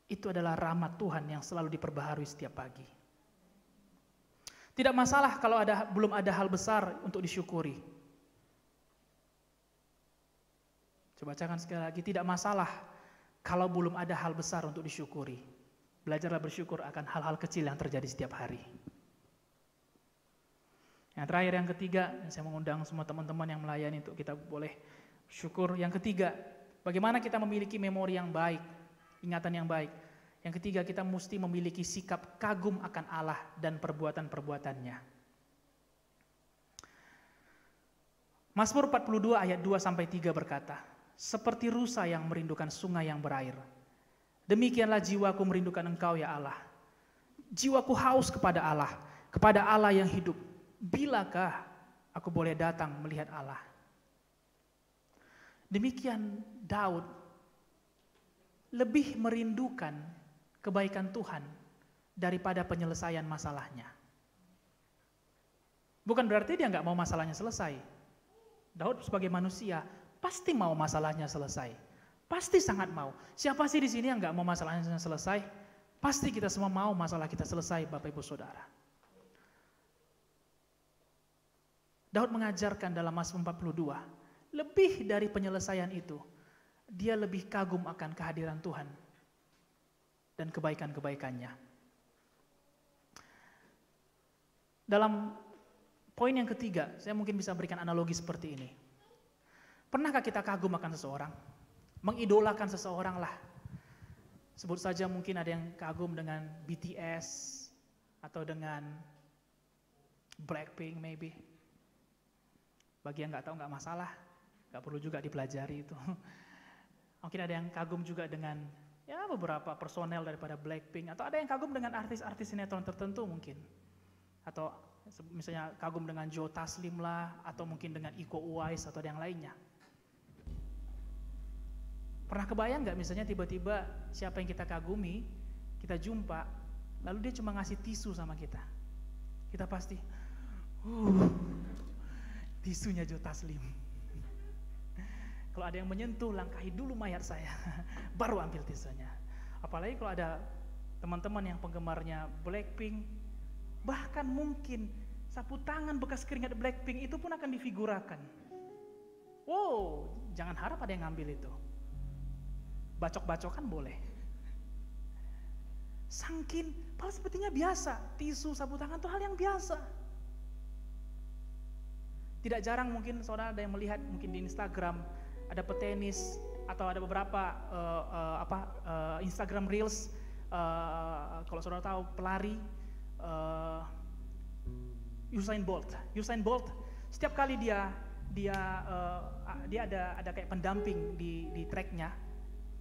Itu adalah rahmat Tuhan yang selalu diperbaharui setiap pagi. Tidak masalah kalau belum ada hal besar untuk disyukuri. Coba bacakan sekali lagi, tidak masalah kalau belum ada hal besar untuk disyukuri. Belajarlah bersyukur akan hal-hal kecil yang terjadi setiap hari. Yang terakhir, yang ketiga, saya mengundang semua teman-teman yang melayani untuk kita boleh syukur. Yang ketiga, bagaimana kita memiliki memori yang baik, ingatan yang baik. Yang ketiga, kita mesti memiliki sikap kagum akan Allah dan perbuatan-perbuatannya. Mazmur 42 ayat 2-3 berkata, seperti rusa yang merindukan sungai yang berair, demikianlah jiwaku merindukan Engkau ya Allah. Jiwaku haus kepada Allah yang hidup. Bilakah aku boleh datang melihat Allah? Demikian Daud lebih merindukan kebaikan Tuhan daripada penyelesaian masalahnya. Bukan berarti dia nggak mau masalahnya selesai. Daud sebagai manusia pasti mau masalahnya selesai. Pasti sangat mau. Siapa sih di sini yang nggak mau masalahnya selesai? Pasti kita semua mau masalah kita selesai, Bapak Ibu Saudara. Daud mengajarkan dalam Mazmur 42, lebih dari penyelesaian itu, dia lebih kagum akan kehadiran Tuhan dan kebaikan-kebaikannya. Dalam poin yang ketiga, saya mungkin bisa berikan analogi seperti ini. Pernahkah kita kagum akan seseorang? Mengidolakan seseorang lah. Sebut saja mungkin ada yang kagum dengan BTS atau dengan Blackpink maybe. Bagi yang nggak tahu nggak masalah, nggak perlu juga dipelajari itu. Mungkin ada yang kagum juga dengan ya beberapa personel daripada Blackpink, atau ada yang kagum dengan artis-artis sinetron tertentu mungkin, atau misalnya kagum dengan Joe Taslim lah, atau mungkin dengan Iko Uwais atau yang lainnya. Pernah kebayang nggak misalnya tiba-tiba siapa yang kita kagumi, kita jumpa, lalu dia cuma ngasih tisu sama kita. Kita pasti, tisunya Joe Taslim. Kalau ada yang menyentuh, langkahi dulu mayat saya, baru ambil tisunya. Apalagi kalau ada teman-teman yang penggemarnya Blackpink, bahkan mungkin sapu tangan bekas keringat Blackpink itu pun akan difigurakan. Wow, jangan harap ada yang ngambil itu. Bacok-bacokan boleh. Sangkin, padahal sepertinya biasa, tisu, sapu tangan itu hal yang biasa. Tidak jarang mungkin saudara ada yang melihat mungkin di Instagram ada petenis atau ada beberapa Instagram Reels, kalau saudara tahu pelari Usain Bolt setiap kali dia ada kayak pendamping di tracknya,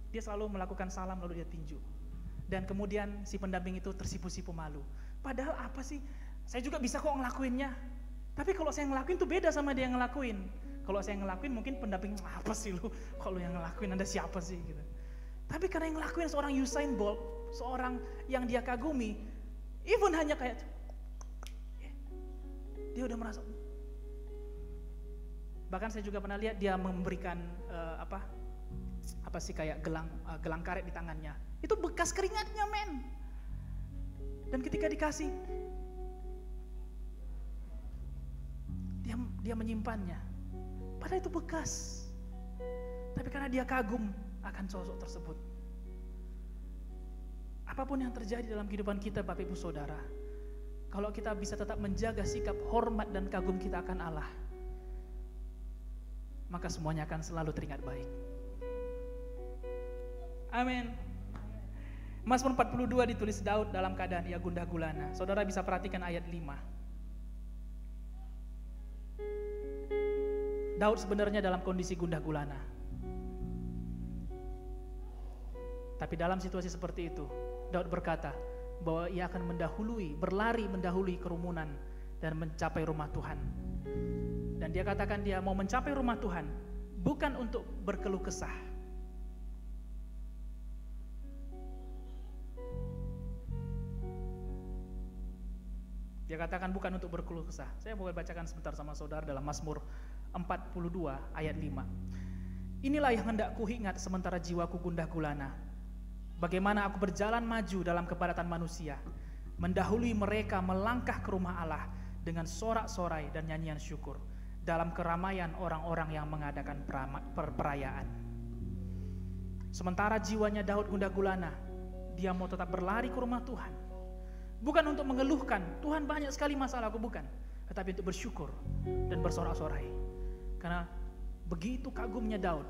dia selalu melakukan salam lalu dia tinju, dan kemudian si pendamping itu tersipu-sipu malu. Padahal apa sih, saya juga bisa kok ngelakuinnya. Tapi kalau saya ngelakuin tuh beda sama dia yang ngelakuin. Kalau saya ngelakuin mungkin pendamping, apa sih lu? Kalau yang ngelakuin Anda siapa sih gitu. Tapi karena yang ngelakuin seorang Usain Bolt, seorang yang dia kagumi, even hanya kayak dia udah merasa. Bahkan saya juga pernah lihat dia memberikan apa sih kayak gelang karet di tangannya. Itu bekas keringatnya, men. Dan ketika dikasih, dia menyimpannya. Padahal itu bekas. tapi karena dia kagum akan sosok tersebut. Apapun yang terjadi dalam kehidupan kita Bapak Ibu Saudara, kalau kita bisa tetap menjaga sikap hormat dan kagum kita akan Allah, maka semuanya akan selalu teringat baik. Amin. Mazmur 42 ditulis Daud dalam keadaan ia gundah gulana. Saudara bisa perhatikan ayat 5. Daud sebenarnya dalam kondisi gundah gulana. Tapi dalam situasi seperti itu, Daud berkata bahwa ia akan berlari mendahului kerumunan dan mencapai rumah Tuhan. Dan dia katakan dia mau mencapai rumah Tuhan bukan untuk berkeluh kesah. Dia katakan bukan untuk berkeluh kesah. Saya boleh bacakan sebentar sama saudara dalam Mazmur 42 ayat 5. Inilah yang hendak kuingat sementara jiwaku gundah gulana. Bagaimana aku berjalan maju dalam kepadatan manusia, mendahului mereka melangkah ke rumah Allah dengan sorak-sorai dan nyanyian syukur dalam keramaian orang-orang yang mengadakan perayaan. Sementara jiwanya Daud gundah gulana, dia mau tetap berlari ke rumah Tuhan. Bukan untuk mengeluhkan, Tuhan banyak sekali masalahku, bukan. Tetapi untuk bersyukur dan bersorak-sorai. Karena begitu kagumnya Daud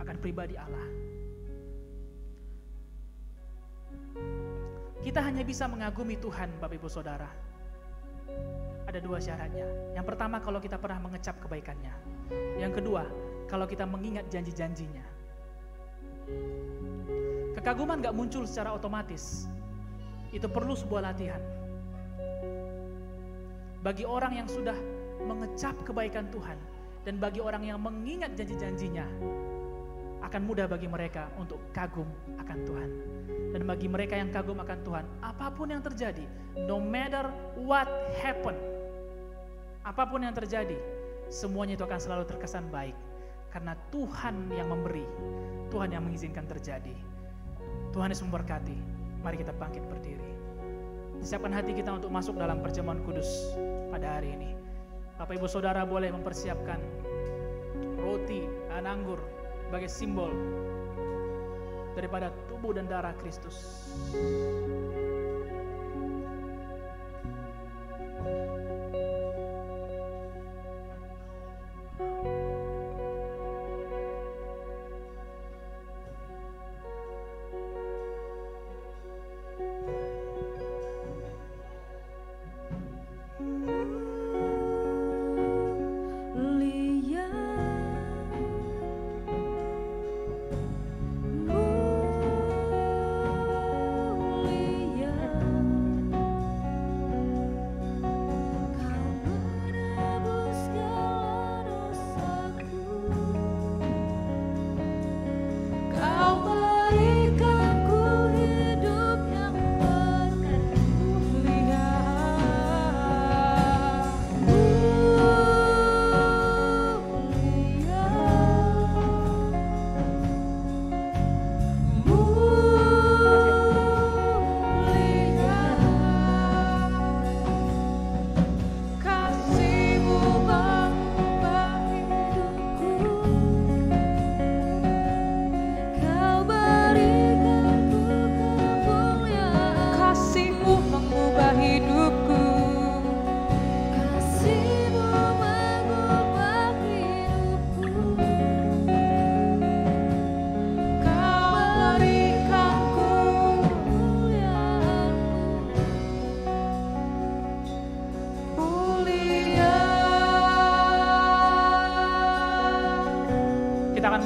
akan pribadi Allah. Kita hanya bisa mengagumi Tuhan, Bapak Ibu Saudara. Ada 2 syaratnya. Yang pertama, kalau kita pernah mengecap kebaikannya. Yang kedua, kalau kita mengingat janji-janjinya. Kekaguman gak muncul secara otomatis. Itu perlu sebuah latihan. Bagi orang yang sudah mengecap kebaikan Tuhan dan bagi orang yang mengingat janji-janjinya, akan mudah bagi mereka untuk kagum akan Tuhan. Dan bagi mereka yang kagum akan Tuhan, apapun yang terjadi, no matter what happen, apapun yang terjadi, semuanya itu akan selalu terkesan baik. Karena Tuhan yang memberi, Tuhan yang mengizinkan terjadi. Tuhan Yesus memberkati. Mari kita bangkit berdiri. Siapkan hati kita untuk masuk dalam perjamuan kudus pada hari ini. Bapak Ibu Saudara boleh mempersiapkan roti dan anggur sebagai simbol daripada tubuh dan darah Kristus.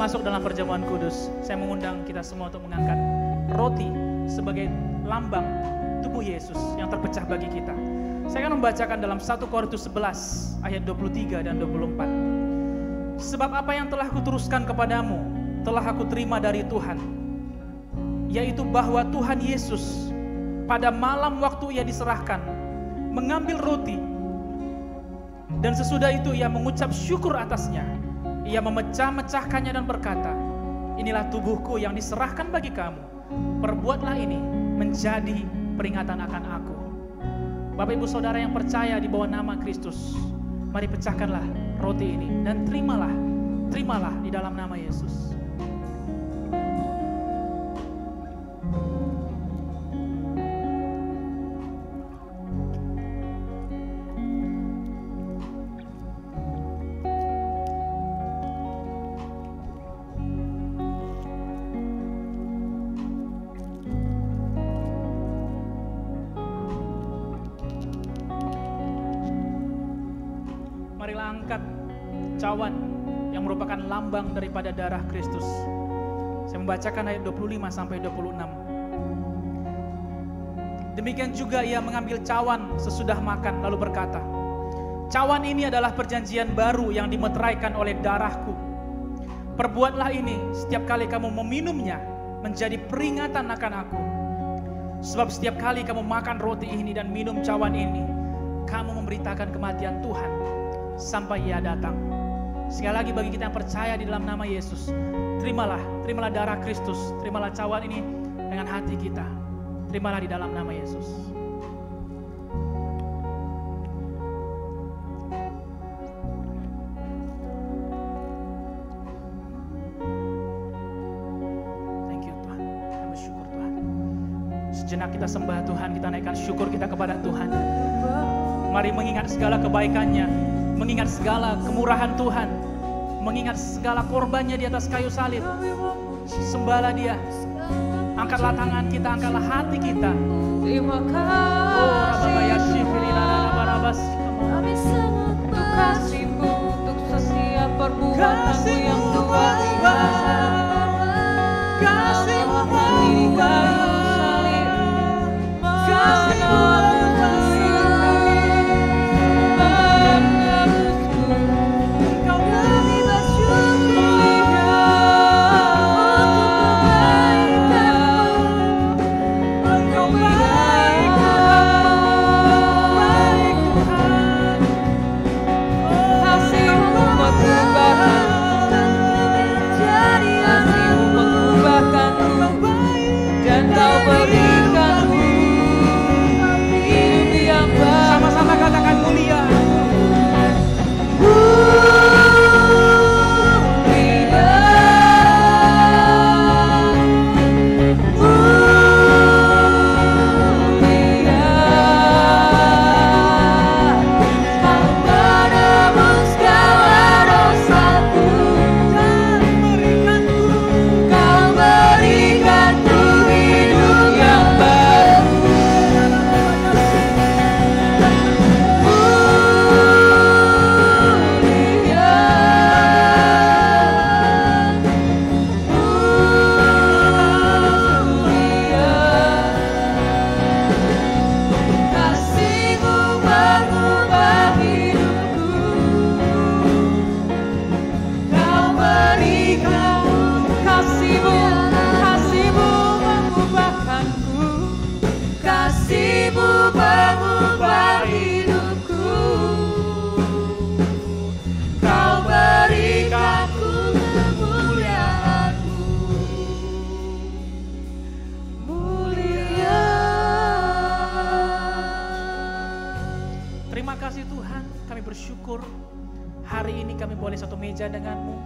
Masuk dalam perjamuan kudus, saya mengundang kita semua untuk mengangkat roti sebagai lambang tubuh Yesus yang terpecah bagi kita. Saya akan membacakan dalam 1 Korintus 11 ayat 23 dan 24. Sebab apa yang telah kuteruskan kepadamu telah aku terima dari Tuhan, yaitu bahwa Tuhan Yesus pada malam waktu ia diserahkan mengambil roti, dan sesudah itu ia mengucap syukur atasnya. Ia memecah-mecahkannya dan berkata, inilah tubuhku yang diserahkan bagi kamu. Perbuatlah ini menjadi peringatan akan aku. Bapak Ibu Saudara yang percaya di bawah nama Kristus, mari pecahkanlah roti ini dan terimalah Terimalah di dalam nama Yesus. Marilah angkat cawan yang merupakan lambang daripada darah Kristus. Saya membacakan ayat 25 sampai 26. Demikian juga ia mengambil cawan sesudah makan lalu berkata, cawan ini adalah perjanjian baru yang dimeteraikan oleh darahku. Perbuatlah ini setiap kali kamu meminumnya menjadi peringatan akan aku. Sebab setiap kali kamu makan roti ini dan minum cawan ini, kamu memberitakan kematian Tuhan sampai ia datang. Sekali lagi bagi kita yang percaya di dalam nama Yesus, terimalah darah Kristus, terimalah cawan ini dengan hati kita. Terimalah di dalam nama Yesus. Thank you Tuhan, kami bersyukur Tuhan. Sejenak kita sembah Tuhan, kita naikkan syukur kita kepada Tuhan. Mari mengingat segala kebaikan-Nya, mengingat segala kemurahan Tuhan, mengingat segala korbannya di atas kayu salib. Sembahlah Dia. Angkatlah tangan kita, angkatlah hati kita. Terima kasih untuk kasih-Mu, untuk setiap perbuatanmu yang luar biasa. Kasih-Mu di kayu salib, kasih-Mu hari ini kami boleh satu meja dengan-Mu.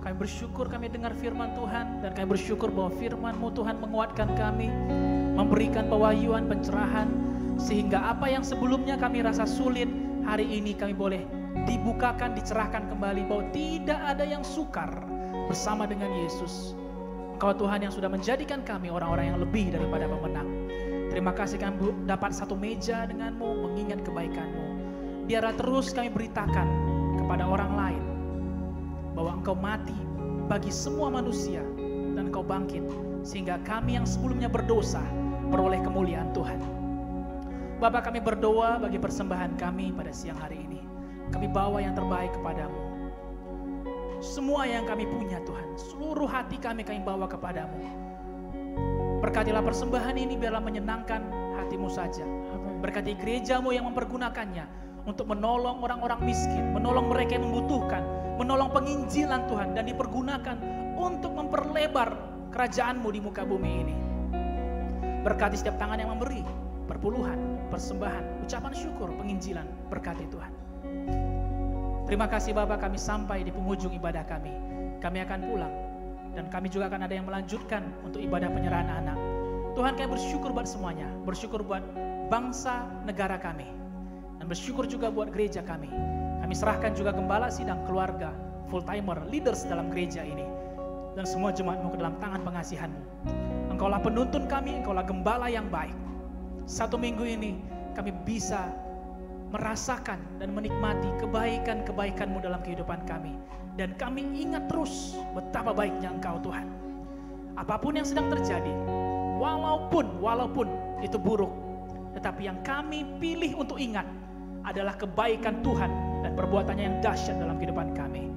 Kami bersyukur kami dengar firman Tuhan, dan kami bersyukur bahwa firman-Mu Tuhan menguatkan kami, memberikan pewahyuan, pencerahan, sehingga apa yang sebelumnya kami rasa sulit, hari ini kami boleh dibukakan, dicerahkan kembali bahwa tidak ada yang sukar bersama dengan Yesus. Engkau Tuhan yang sudah menjadikan kami orang-orang yang lebih daripada pemenang. Terima kasih kami dapat satu meja dengan-Mu, mengingat kebaikan-Mu. Biarlah terus kami beritakan kepada orang lain bahwa Engkau mati bagi semua manusia dan Engkau bangkit, sehingga kami yang sebelumnya berdosa beroleh kemuliaan Tuhan. Bapa, kami berdoa bagi persembahan kami pada siang hari ini. Kami bawa yang terbaik kepadamu. Semua yang kami punya Tuhan, seluruh hati kami bawa kepadamu. Berkatilah persembahan ini, biarlah menyenangkan hatimu saja. Berkati gerejamu yang mempergunakannya untuk menolong orang-orang miskin, menolong mereka yang membutuhkan, menolong penginjilan Tuhan, dan dipergunakan untuk memperlebar kerajaan-Mu di muka bumi ini. Berkati setiap tangan yang memberi, perpuluhan, persembahan, ucapan syukur, penginjilan, berkati Tuhan. Terima kasih Bapa, kami sampai di penghujung ibadah kami. Kami akan pulang dan kami juga akan ada yang melanjutkan untuk ibadah penyerahan anak. Tuhan, kami bersyukur buat semuanya, bersyukur buat bangsa negara kami, dan bersyukur juga buat gereja kami. Kami serahkan juga gembala sidang, keluarga, full timer, leaders dalam gereja ini, dan semua jemaat-Mu ke dalam tangan pengasihan-Mu. Engkaulah penuntun kami, Engkaulah gembala yang baik. 1 minggu ini kami bisa merasakan dan menikmati kebaikan-kebaikan-Mu dalam kehidupan kami. Dan kami ingat terus betapa baiknya Engkau Tuhan. Apapun yang sedang terjadi, walaupun itu buruk, tetapi yang kami pilih untuk ingat adalah kebaikan Tuhan dan perbuatannya yang dahsyat dalam kehidupan kami.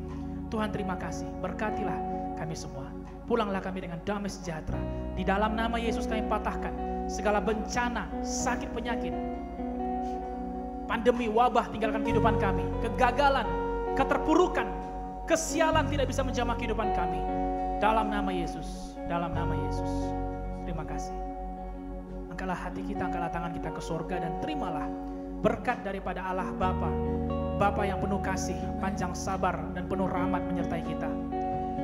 Tuhan, terima kasih, berkatilah kami semua. Pulanglah kami dengan damai sejahtera. Di dalam nama Yesus kami patahkan segala bencana, sakit, penyakit, pandemi, wabah tinggalkan kehidupan kami. Kegagalan, keterpurukan, kesialan tidak bisa menjamah kehidupan kami. Dalam nama Yesus, dalam nama Yesus. Terima kasih. Angkatlah hati kita, angkatlah tangan kita ke surga dan terimalah berkat daripada Allah Bapa. Bapa yang penuh kasih, panjang sabar dan penuh rahmat menyertai kita.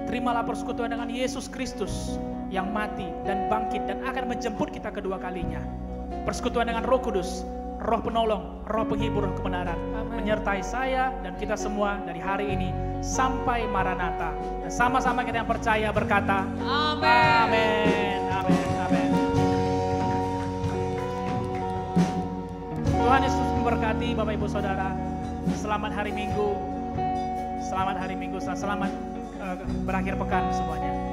Terimalah persekutuan dengan Yesus Kristus yang mati dan bangkit dan akan menjemput kita kedua kalinya. Persekutuan dengan Roh Kudus, Roh penolong, Roh penghibur kebenaran, menyertai saya dan kita semua dari hari ini sampai Maranatha. Dan sama-sama kita yang percaya berkata, Amin. Amin. Amin. Tuhan Yesus memberkati Bapak Ibu Saudara. Selamat hari Minggu. Selamat hari Minggu. Selamat berakhir pekan semuanya.